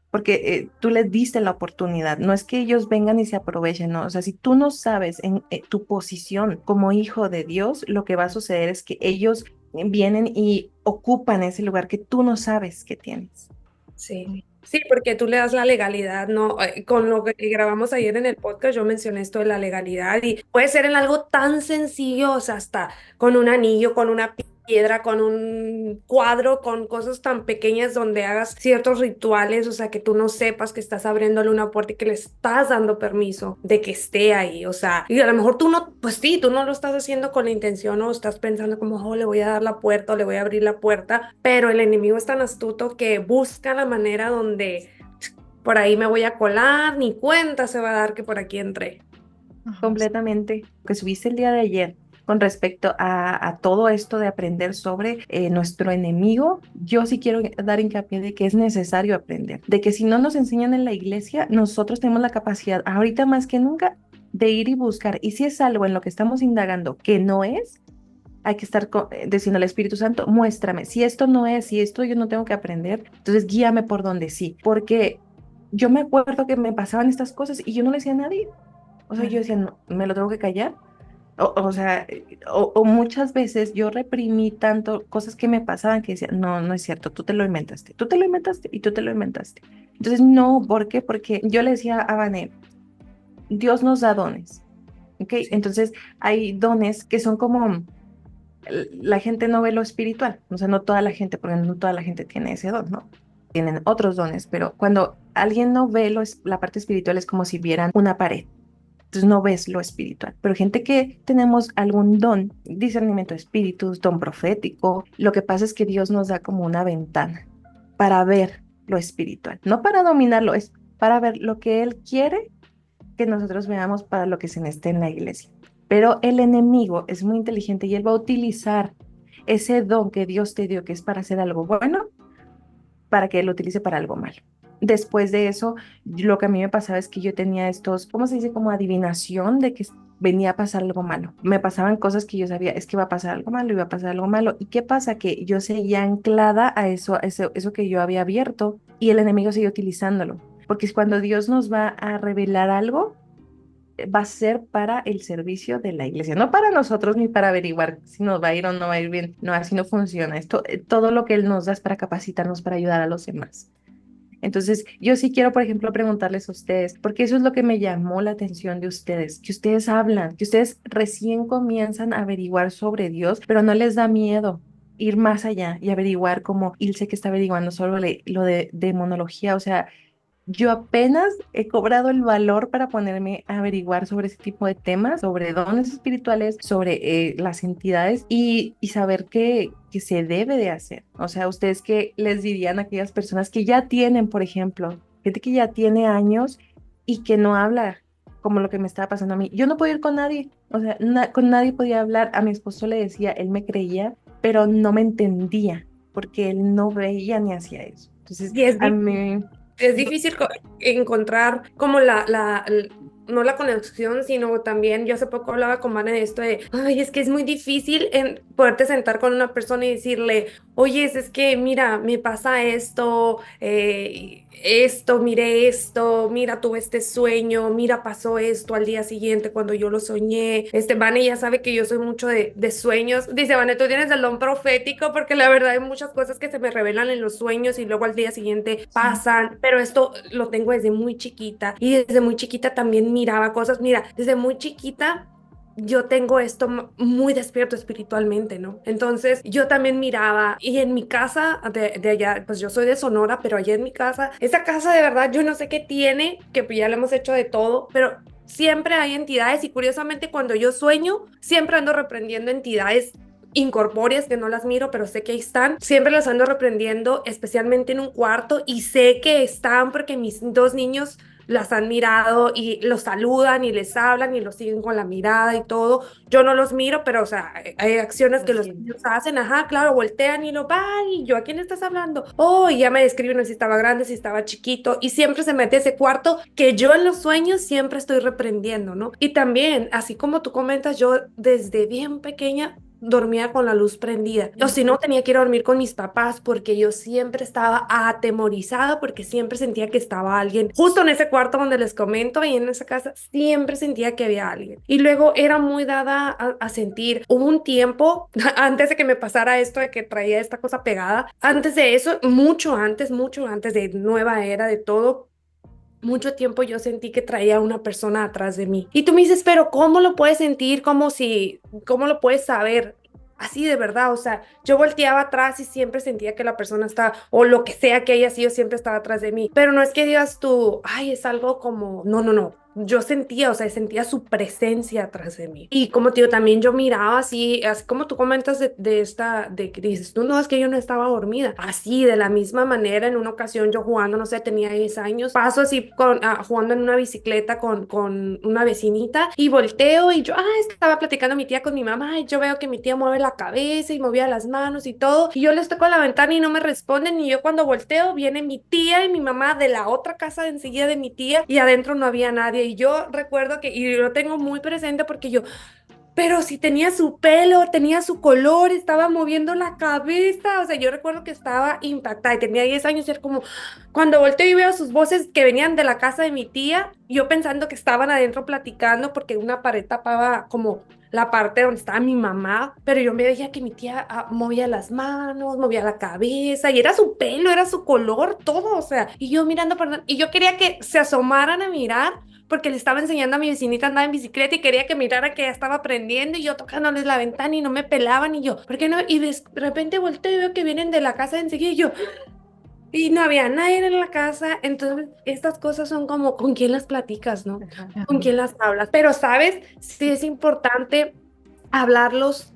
porque tú les diste la oportunidad, no es que ellos vengan y se aprovechen, no, o sea, si tú no sabes en tu posición como hijo de Dios, lo que va a suceder es que ellos vienen y ocupan ese lugar que tú no sabes que tienes. Sí. Sí, porque tú le das la legalidad, ¿no? Con lo que grabamos ayer en el podcast, yo mencioné esto de la legalidad y puede ser en algo tan sencillo, o sea, hasta con un anillo, con una piedra, con un cuadro, con cosas tan pequeñas donde hagas ciertos rituales, o sea, que tú no sepas que estás abriéndole una puerta y que le estás dando permiso de que esté ahí, o sea, y a lo mejor tú no, pues sí, tú no lo estás haciendo con la intención o estás pensando como, oh, le voy a dar la puerta o le voy a abrir la puerta, pero el enemigo es tan astuto que busca la manera donde por ahí me voy a colar, ni cuenta se va a dar que por aquí entré. Ajá, sí. Completamente. Que subiste el día de ayer con respecto a todo esto de aprender sobre nuestro enemigo, yo sí quiero dar hincapié de que es necesario aprender, de que si no nos enseñan en la iglesia, nosotros tenemos la capacidad, ahorita más que nunca, de ir y buscar. Y si es algo en lo que estamos indagando que no es, hay que estar diciendo al Espíritu Santo, muéstrame, si esto no es, si esto yo no tengo que aprender, entonces guíame por donde sí, porque yo me acuerdo que me pasaban estas cosas y yo no le decía a nadie. O sea, yo decía, no, me lo tengo que callar. O sea, o muchas veces yo reprimí tanto cosas que me pasaban que decía, no, no es cierto, tú te lo inventaste, tú te lo inventaste y tú te lo inventaste. Entonces, no, ¿por qué? Porque yo le decía a Vané, Dios nos da dones, ¿ok? Sí. Entonces hay dones que son como, la gente no ve lo espiritual, o sea, no toda la gente, porque no toda la gente tiene ese don, ¿no? Tienen otros dones, pero cuando alguien no ve la parte espiritual es como si vieran una pared. Entonces no ves lo espiritual. Pero gente que tenemos algún don, discernimiento de espíritus, don profético, lo que pasa es que Dios nos da como una ventana para ver lo espiritual, no para dominarlo, es para ver lo que Él quiere que nosotros veamos para lo que se esté en la iglesia. Pero el enemigo es muy inteligente y él va a utilizar ese don que Dios te dio, que es para hacer algo bueno, para que él lo utilice para algo malo. Después de eso, lo que a mí me pasaba es que yo tenía estos, ¿cómo se dice? Como adivinación de que venía a pasar algo malo. Me pasaban cosas que yo sabía, es que va a pasar algo malo, iba a pasar algo malo. ¿Y qué pasa? Que yo seguía anclada a eso que yo había abierto y el enemigo seguía utilizándolo. Porque es cuando Dios nos va a revelar algo, va a ser para el servicio de la iglesia, no para nosotros ni para averiguar si nos va a ir o no va a ir bien. No, así no funciona. Esto, todo lo que Él nos da es para capacitarnos, para ayudar a los demás. Entonces, yo sí quiero, por ejemplo, preguntarles a ustedes, porque eso es lo que me llamó la atención de ustedes, que ustedes hablan, que ustedes recién comienzan a averiguar sobre Dios, pero no les da miedo ir más allá y averiguar como Ilse que está averiguando sobre lo de demonología, o sea, yo apenas he cobrado el valor para ponerme a averiguar sobre ese tipo de temas, sobre dones espirituales, sobre las entidades y saber qué se debe de hacer. O sea, ¿ustedes qué les dirían a aquellas personas que ya tienen, por ejemplo, gente que ya tiene años y que no habla como lo que me estaba pasando a mí? Yo no podía ir con nadie, o sea, con nadie podía hablar. A mi esposo le decía, él me creía, pero no me entendía porque él no veía ni hacía eso. Entonces, Y a mí... es difícil encontrar como no la conexión, sino también, yo hace poco hablaba con Vane de esto de, ay, es que es muy difícil en poderte sentar con una persona y decirle, oye, es que mira, me pasa esto, miré esto, mira, tuve este sueño, mira, pasó esto al día siguiente cuando yo lo soñé. Vane ya sabe que yo soy mucho de sueños. Dice, Vane, tú tienes el don profético porque la verdad hay muchas cosas que se me revelan en los sueños y luego al día siguiente pasan, pero esto lo tengo desde muy chiquita y desde muy chiquita también miraba cosas. Mira, desde muy chiquita yo tengo esto muy despierto espiritualmente, ¿no? Entonces yo también miraba y en mi casa de allá, pues yo soy de Sonora, pero allá en mi casa, esa casa de verdad yo no sé qué tiene, que ya le hemos hecho de todo, pero siempre hay entidades y curiosamente cuando yo sueño, siempre ando reprendiendo entidades incorpóreas que no las miro, pero sé que ahí están. Siempre las ando reprendiendo, especialmente en un cuarto, y sé que están porque mis dos niños las han mirado y los saludan y les hablan y los siguen con la mirada y todo. Yo no los miro, pero o sea, hay acciones que los Sí. niños hacen, ajá, claro, voltean y lo, y yo, ¿a quién estás hablando? Oh, y ya me describen si estaba grande, si estaba chiquito, y siempre se mete ese cuarto que yo en los sueños siempre estoy reprendiendo, ¿no? Y también, así como tú comentas, yo desde bien pequeña dormía con la luz prendida. O si no, tenía que ir a dormir con mis papás porque yo siempre estaba atemorizada porque siempre sentía que estaba alguien. Justo en ese cuarto donde les comento y en esa casa, siempre sentía que había alguien. Y luego era muy dada a sentir. Hubo un tiempo, antes de que me pasara esto de que traía esta cosa pegada, antes de eso, mucho antes de nueva era, de todo, mucho tiempo yo sentí que traía una persona atrás de mí. Y tú me dices, pero ¿cómo lo puedes sentir? ¿Cómo lo puedes saber? Así de verdad, o sea, yo volteaba atrás y siempre sentía que la persona estaba, o lo que sea que haya sido, siempre estaba atrás de mí. Pero no es que digas tú, ay, es algo como, no, no, no. Yo sentía, o sea, sentía su presencia atrás de mí. Y como te digo, también yo miraba así como tú comentas de que dices, tú no, es que yo no estaba dormida. Así, de la misma manera, en una ocasión yo jugando, no sé, tenía 10 años, paso así jugando en una bicicleta con una vecinita y volteo y yo, estaba platicando mi tía con mi mamá y yo veo que mi tía mueve la cabeza y movía las manos y todo. Y yo les toco la ventana y no me responden y yo cuando volteo viene mi tía y mi mamá de la otra casa de enseguida de mi tía y adentro no había nadie. Y yo recuerdo y lo tengo muy presente porque yo, pero si tenía su pelo, tenía su color, estaba moviendo la cabeza, o sea, yo recuerdo que estaba impactada y tenía 10 años y era como, cuando volteo y veo sus voces que venían de la casa de mi tía, yo pensando que estaban adentro platicando porque una pared tapaba como la parte donde estaba mi mamá, pero yo me veía que mi tía movía las manos, movía la cabeza y era su pelo, era su color, todo, o sea, y yo mirando, perdón, y yo quería que se asomaran a mirar porque le estaba enseñando a mi vecinita a andar en bicicleta y quería que mirara que ella estaba aprendiendo y yo tocándoles la ventana y no me pelaban y yo, ¿por qué no? Y de repente volteo y veo que vienen de la casa de enseguida y yo, y no había nadie en la casa, entonces estas cosas son como, ¿con quién las platicas, no? Ajá. ¿Con quién las hablas? Pero, ¿sabes? Sí es importante hablarlos,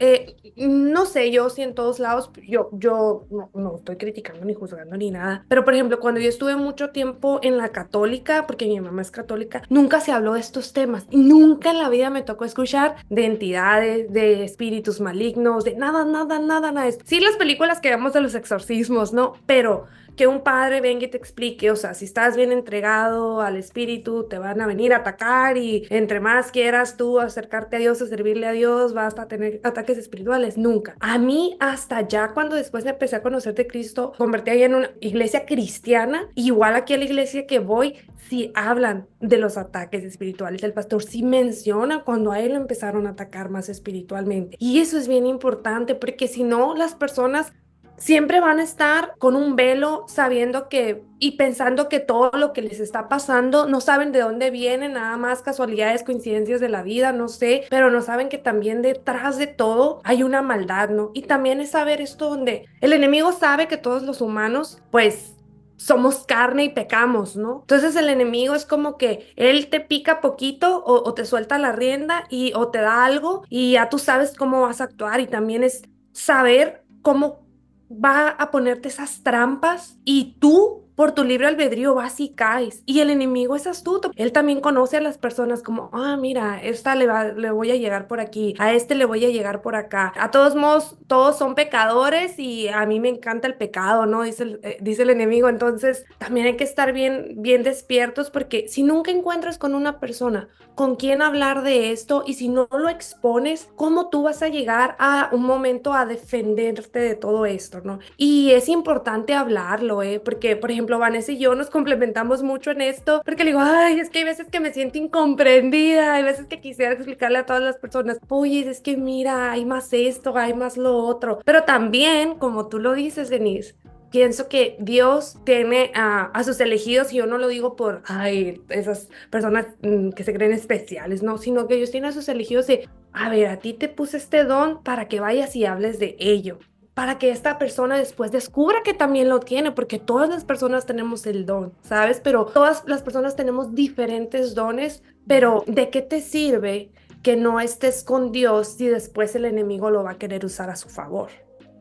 no sé, yo sí en todos lados, yo no estoy criticando ni juzgando ni nada, pero por ejemplo, cuando yo estuve mucho tiempo en la católica, porque mi mamá es católica, nunca se habló de estos temas, y nunca en la vida me tocó escuchar de entidades, de espíritus malignos, de nada, nada, nada, nada de esto. Sí, las películas que vemos de los exorcismos, ¿no? Pero que un padre venga y te explique, o sea, si estás bien entregado al espíritu, te van a venir a atacar y entre más quieras tú acercarte a Dios o servirle a Dios, vas a tener ataques espirituales. Nunca. A mí hasta ya cuando después me empecé a conocer de Cristo, convertí ahí en una iglesia cristiana, igual aquí a la iglesia que voy, sí hablan de los ataques espirituales. El pastor sí menciona cuando a él lo empezaron a atacar más espiritualmente. Y eso es bien importante porque si no, las personas siempre van a estar con un velo sabiendo que y pensando que todo lo que les está pasando no saben de dónde viene, nada más casualidades, coincidencias de la vida, no sé, pero no saben que también detrás de todo hay una maldad, ¿no? Y también es saber esto donde el enemigo sabe que todos los humanos, pues somos carne y pecamos, ¿no? Entonces el enemigo es como que él te pica poquito o te suelta la rienda y o te da algo y ya tú sabes cómo vas a actuar y también es saber cómo va a ponerte esas trampas y tú por tu libre albedrío vas y caes. Y el enemigo es astuto. Él también conoce a las personas como, mira, esta le voy a llegar por aquí, a este le voy a llegar por acá. A todos modos, todos son pecadores y a mí me encanta el pecado, ¿no? Dice el enemigo. Entonces, también hay que estar bien, bien despiertos porque si nunca encuentras con una persona con quien hablar de esto y si no lo expones, ¿cómo tú vas a llegar a un momento a defenderte de todo esto, ¿no? Y es importante hablarlo, ¿eh? Porque, por ejemplo, Vanessa y yo nos complementamos mucho en esto, porque le digo, ay, es que hay veces que me siento incomprendida, hay veces que quisiera explicarle a todas las personas, oye, es que mira, hay más esto, hay más lo otro, pero también, como tú lo dices, Denise, pienso que Dios tiene a sus elegidos, y yo no lo digo por, ay, esas personas que se creen especiales, no, sino que Dios tiene a sus elegidos de, a ver, a ti te puse este don para que vayas y hables de ello, para que esta persona después descubra que también lo tiene, porque todas las personas tenemos el don, ¿sabes? Pero todas las personas tenemos diferentes dones, pero ¿de qué te sirve que no estés con Dios si después el enemigo lo va a querer usar a su favor?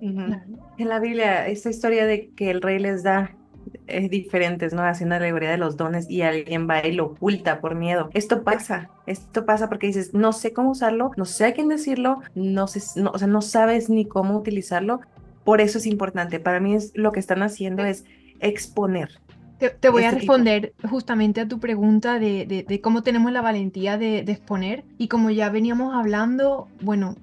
Ujú. En la Biblia, esta historia de que el rey les da diferentes, ¿no? Haciendo alegoría de los dones y alguien va y lo oculta por miedo. Esto pasa porque dices, no sé cómo usarlo, no sé a quién decirlo, no sé, no, o sea, no sabes ni cómo utilizarlo. Por eso es importante. Para mí es lo que están haciendo es exponer Te voy a este tipo. responder justamente a tu pregunta de cómo tenemos la valentía de exponer. Y como ya veníamos hablando, bueno,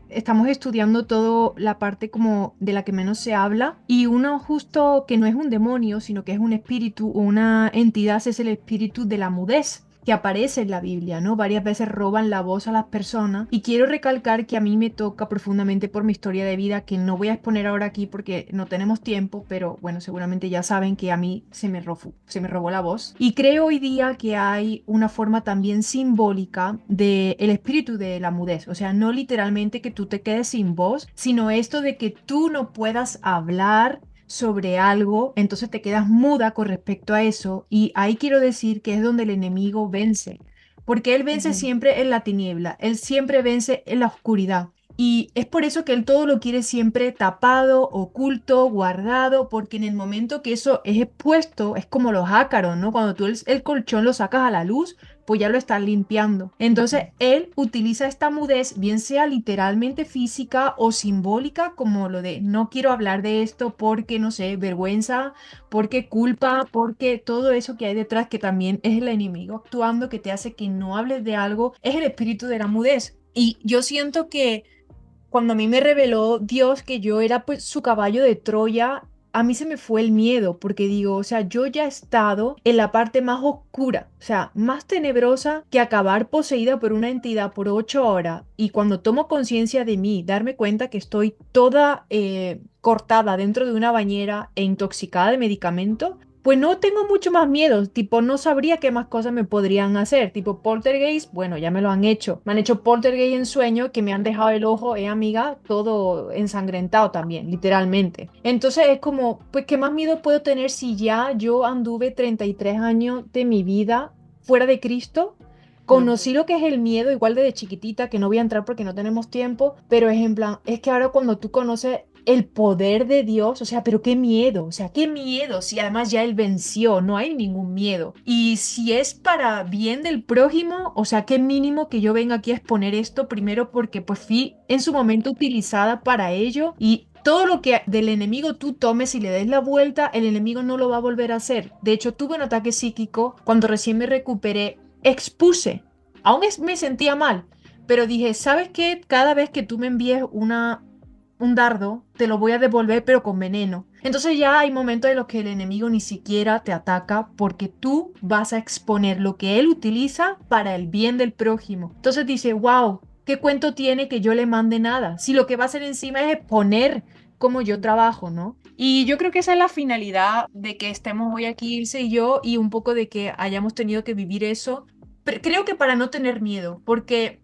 estamos estudiando todo la parte como de la que menos se habla. Y uno justo que no es un demonio, sino que es un espíritu o una entidad, es el espíritu de la mudez, que aparece en la Biblia, ¿no? Varias veces roban la voz a las personas y quiero recalcar que a mí me toca profundamente por mi historia de vida, que no voy a exponer ahora aquí porque no tenemos tiempo, pero bueno, seguramente ya saben que a mí se me robó la voz. Y creo hoy día que hay una forma también simbólica del espíritu de la mudez, o sea, no literalmente que tú te quedes sin voz, sino esto de que tú no puedas hablar sobre algo, entonces te quedas muda con respecto a eso y ahí quiero decir que es donde el enemigo vence, porque él vence Ujú. siempre en la tiniebla, él siempre vence en la oscuridad. Y es por eso que él todo lo quiere siempre tapado, oculto, guardado, porque en el momento que eso es expuesto, es como los ácaros, ¿no? Cuando tú el colchón lo sacas a la luz, pues ya lo estás limpiando. Entonces, él utiliza esta mudez, bien sea literalmente física o simbólica, como lo de no quiero hablar de esto porque, no sé, vergüenza, porque culpa, porque todo eso que hay detrás, que también es el enemigo actuando, que te hace que no hables de algo, es el espíritu de la mudez. Y yo siento que cuando a mí me reveló Dios que yo era pues su caballo de Troya, a mí se me fue el miedo, porque digo, o sea, yo ya he estado en la parte más oscura, o sea, más tenebrosa que acabar poseída por una entidad por 8 horas. Y cuando tomo conciencia de mí, darme cuenta que estoy toda cortada dentro de una bañera e intoxicada de medicamento, pues no tengo mucho más miedo, tipo, no sabría qué más cosas me podrían hacer, tipo poltergeist, bueno, ya me lo han hecho. Me han hecho poltergeist en sueño que me han dejado el ojo, amiga, todo ensangrentado también, literalmente. Entonces es como, pues, ¿qué más miedo puedo tener si ya yo anduve 33 años de mi vida fuera de Cristo? Conocí lo que es el miedo, igual desde chiquitita, que no voy a entrar porque no tenemos tiempo, pero es en plan, es que ahora cuando tú conoces el poder de Dios, o sea, pero qué miedo, o sea, qué miedo, si además ya Él venció, no hay ningún miedo. Y si es para bien del prójimo, o sea, qué mínimo que yo venga aquí a exponer esto, primero porque pues fui en su momento utilizada para ello y... Todo lo que del enemigo tú tomes y le des la vuelta, el enemigo no lo va a volver a hacer. De hecho, tuve un ataque psíquico cuando recién me recuperé, expuse, me sentía mal, pero dije, ¿sabes qué? Cada vez que tú me envíes un dardo, te lo voy a devolver, pero con veneno. Entonces ya hay momentos en los que el enemigo ni siquiera te ataca porque tú vas a exponer lo que él utiliza para el bien del prójimo. Entonces dice, wow, ¿qué cuento tiene que yo le mande nada? Si lo que va a hacer encima es exponer cómo yo trabajo, ¿no? Y yo creo que esa es la finalidad de que estemos hoy aquí, Ilse y yo, y un poco de que hayamos tenido que vivir eso. Pero creo que para no tener miedo, porque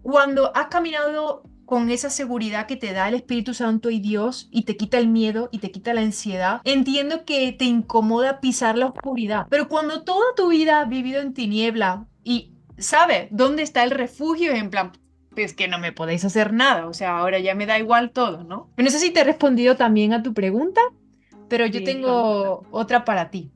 cuando has caminado con esa seguridad que te da el Espíritu Santo y Dios y te quita el miedo y te quita la ansiedad, entiendo que te incomoda pisar la oscuridad, pero cuando toda tu vida has vivido en tiniebla y sabes dónde está el refugio, es en plan, pues que no me podéis hacer nada, o sea, ahora ya me da igual todo, ¿no? No sé si te he respondido también a tu pregunta, pero yo Sí, completa. tengo otra para ti.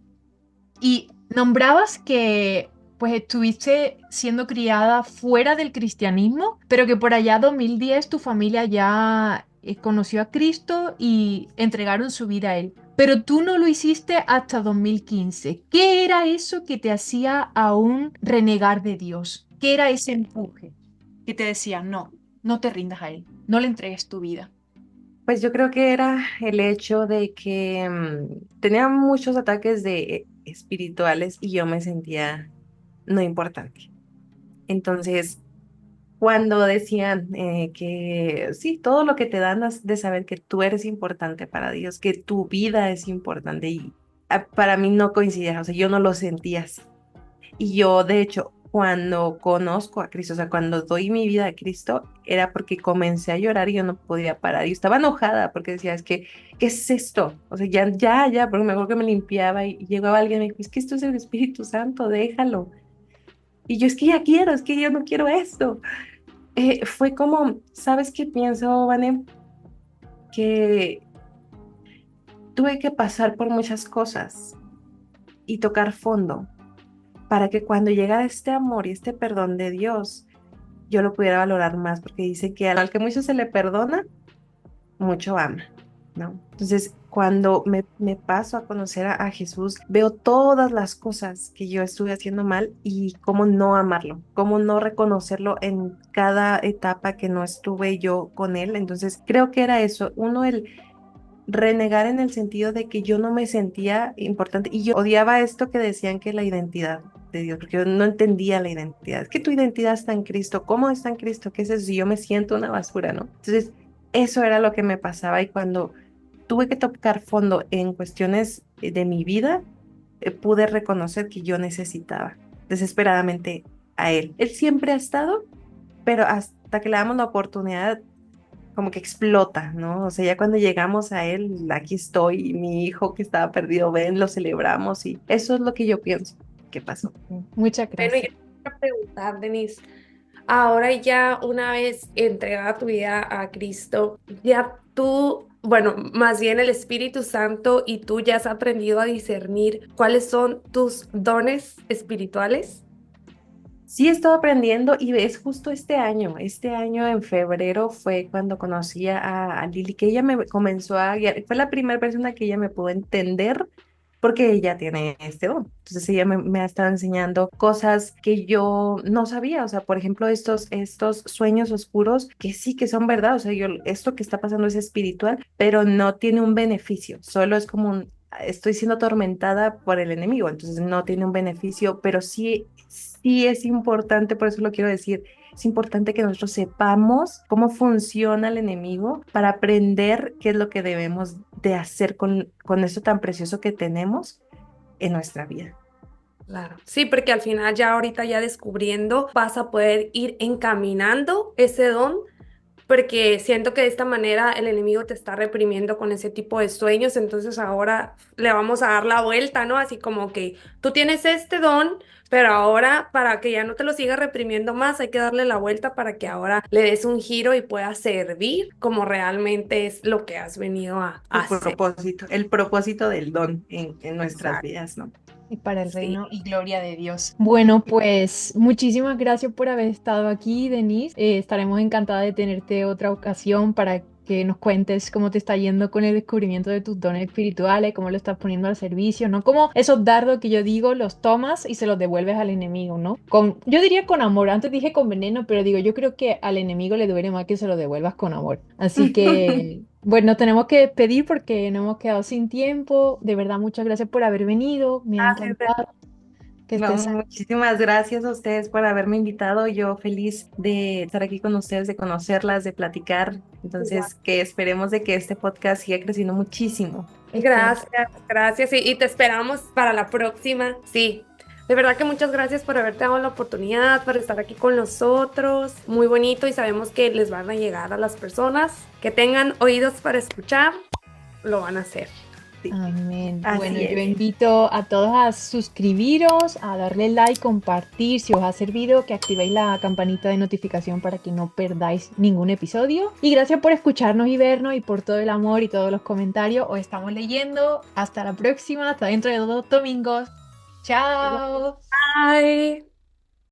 Y nombrabas que pues estuviste siendo criada fuera del cristianismo, pero que por allá 2010 tu familia ya conoció a Cristo y entregaron su vida a Él. Pero tú no lo hiciste hasta 2015. ¿Qué era eso que te hacía aún renegar de Dios? ¿Qué era ese empuje que te decía, no, no te rindas a Él, no le entregues tu vida? Pues yo creo que era el hecho de que tenía muchos ataques de espirituales y yo me sentía no importante. Entonces, cuando decían que sí, todo lo que te dan es de saber que tú eres importante para Dios, que tu vida es importante y para mí no coincidía, o sea, yo no lo sentía así. Y yo, de hecho, cuando conozco a Cristo, o sea, cuando doy mi vida a Cristo, era porque comencé a llorar y yo no podía parar. Y estaba enojada porque decía, es que, ¿qué es esto? O sea, ya, porque mejor que me limpiaba y llegaba alguien y me dijo, es que esto es el Espíritu Santo, déjalo. Y yo, es que ya quiero, es que yo no quiero esto. Fue como, ¿sabes qué pienso, Vanem? Que tuve que pasar por muchas cosas y tocar fondo para que cuando llegara este amor y este perdón de Dios, yo lo pudiera valorar más, porque dice que al que mucho se le perdona, mucho ama, ¿no? Entonces, cuando me paso a conocer a Jesús, veo todas las cosas que yo estuve haciendo mal y cómo no amarlo, cómo no reconocerlo en cada etapa que no estuve yo con él. Entonces, creo que era eso, uno, el renegar en el sentido de que yo no me sentía importante y yo odiaba esto que decían que la identidad de Dios, porque yo no entendía la identidad. Es que tu identidad está en Cristo. ¿Cómo está en Cristo? ¿Qué es eso? Si yo me siento una basura, ¿no? Entonces, eso era lo que me pasaba y cuando tuve que tocar fondo en cuestiones de mi vida, pude reconocer que yo necesitaba desesperadamente a Él. Él siempre ha estado, pero hasta que le damos la oportunidad como que explota, ¿no? O sea, ya cuando llegamos a él, aquí estoy, mi hijo que estaba perdido, ven, lo celebramos y eso es lo que yo pienso que pasó. Muchas Bueno, y gracias. yo te quiero preguntar, Denise, ahora ya una vez entregada tu vida a Cristo, ya tú, bueno, más bien el Espíritu Santo y tú ya has aprendido a discernir cuáles son tus dones espirituales. Sí, he estado aprendiendo y es justo este año en febrero fue cuando conocí a Lili, que ella me comenzó a guiar, fue la primera persona que ella me pudo entender porque ella tiene este don. Entonces ella me ha estado enseñando cosas que yo no sabía, o sea, por ejemplo, estos sueños oscuros que sí que son verdad, o sea, yo, esto que está pasando es espiritual, pero no tiene un beneficio, solo es como un... Estoy siendo atormentada por el enemigo, entonces no tiene un beneficio, pero sí es importante, por eso lo quiero decir, es importante que nosotros sepamos cómo funciona el enemigo para aprender qué es lo que debemos de hacer con esto tan precioso que tenemos en nuestra vida. Claro. Sí, porque al final ya ahorita ya descubriendo vas a poder ir encaminando ese don, porque siento que de esta manera el enemigo te está reprimiendo con ese tipo de sueños, entonces ahora le vamos a dar la vuelta, ¿no? Así como que tú tienes este don, pero ahora para que ya no te lo siga reprimiendo más, hay que darle la vuelta para que ahora le des un giro y pueda servir como realmente es lo que has venido a Tu hacer. propósito, el propósito del don en nuestras Exacto. vidas, ¿no? Y para el Sí. reino y gloria de Dios. Bueno, pues muchísimas gracias por haber estado aquí, Denise. Estaremos encantadas de tenerte otra ocasión para que nos cuentes cómo te está yendo con el descubrimiento de tus dones espirituales, cómo lo estás poniendo al servicio, ¿no? Como esos dardos que yo digo, los tomas y se los devuelves al enemigo, ¿no? Yo diría con amor, antes dije con veneno, pero digo, yo creo que al enemigo le duele más que se lo devuelvas con amor. Así que, bueno, tenemos que despedir porque nos hemos quedado sin tiempo. De verdad, muchas gracias por haber venido, me ha encantado que No, estés aquí. muchísimas gracias a ustedes por haberme invitado. Yo feliz de estar aquí con ustedes, de conocerlas, de platicar. Igual. Entonces, que esperemos de que este podcast siga creciendo muchísimo. Esperemos. Gracias, gracias. Y te esperamos para la próxima. Sí, de verdad que muchas gracias por haberte dado la oportunidad, por estar aquí con nosotros. Muy bonito y sabemos que les van a llegar a las personas que tengan oídos para escuchar, lo van a hacer. Sí, Amén. así Bueno, yo es. invito a todos a suscribiros, a darle like, compartir si os ha servido, que activéis la campanita de notificación para que no perdáis ningún episodio. Y gracias por escucharnos y vernos y por todo el amor y todos los comentarios. Os estamos leyendo. Hasta la próxima, hasta dentro de 2 domingos. Chao.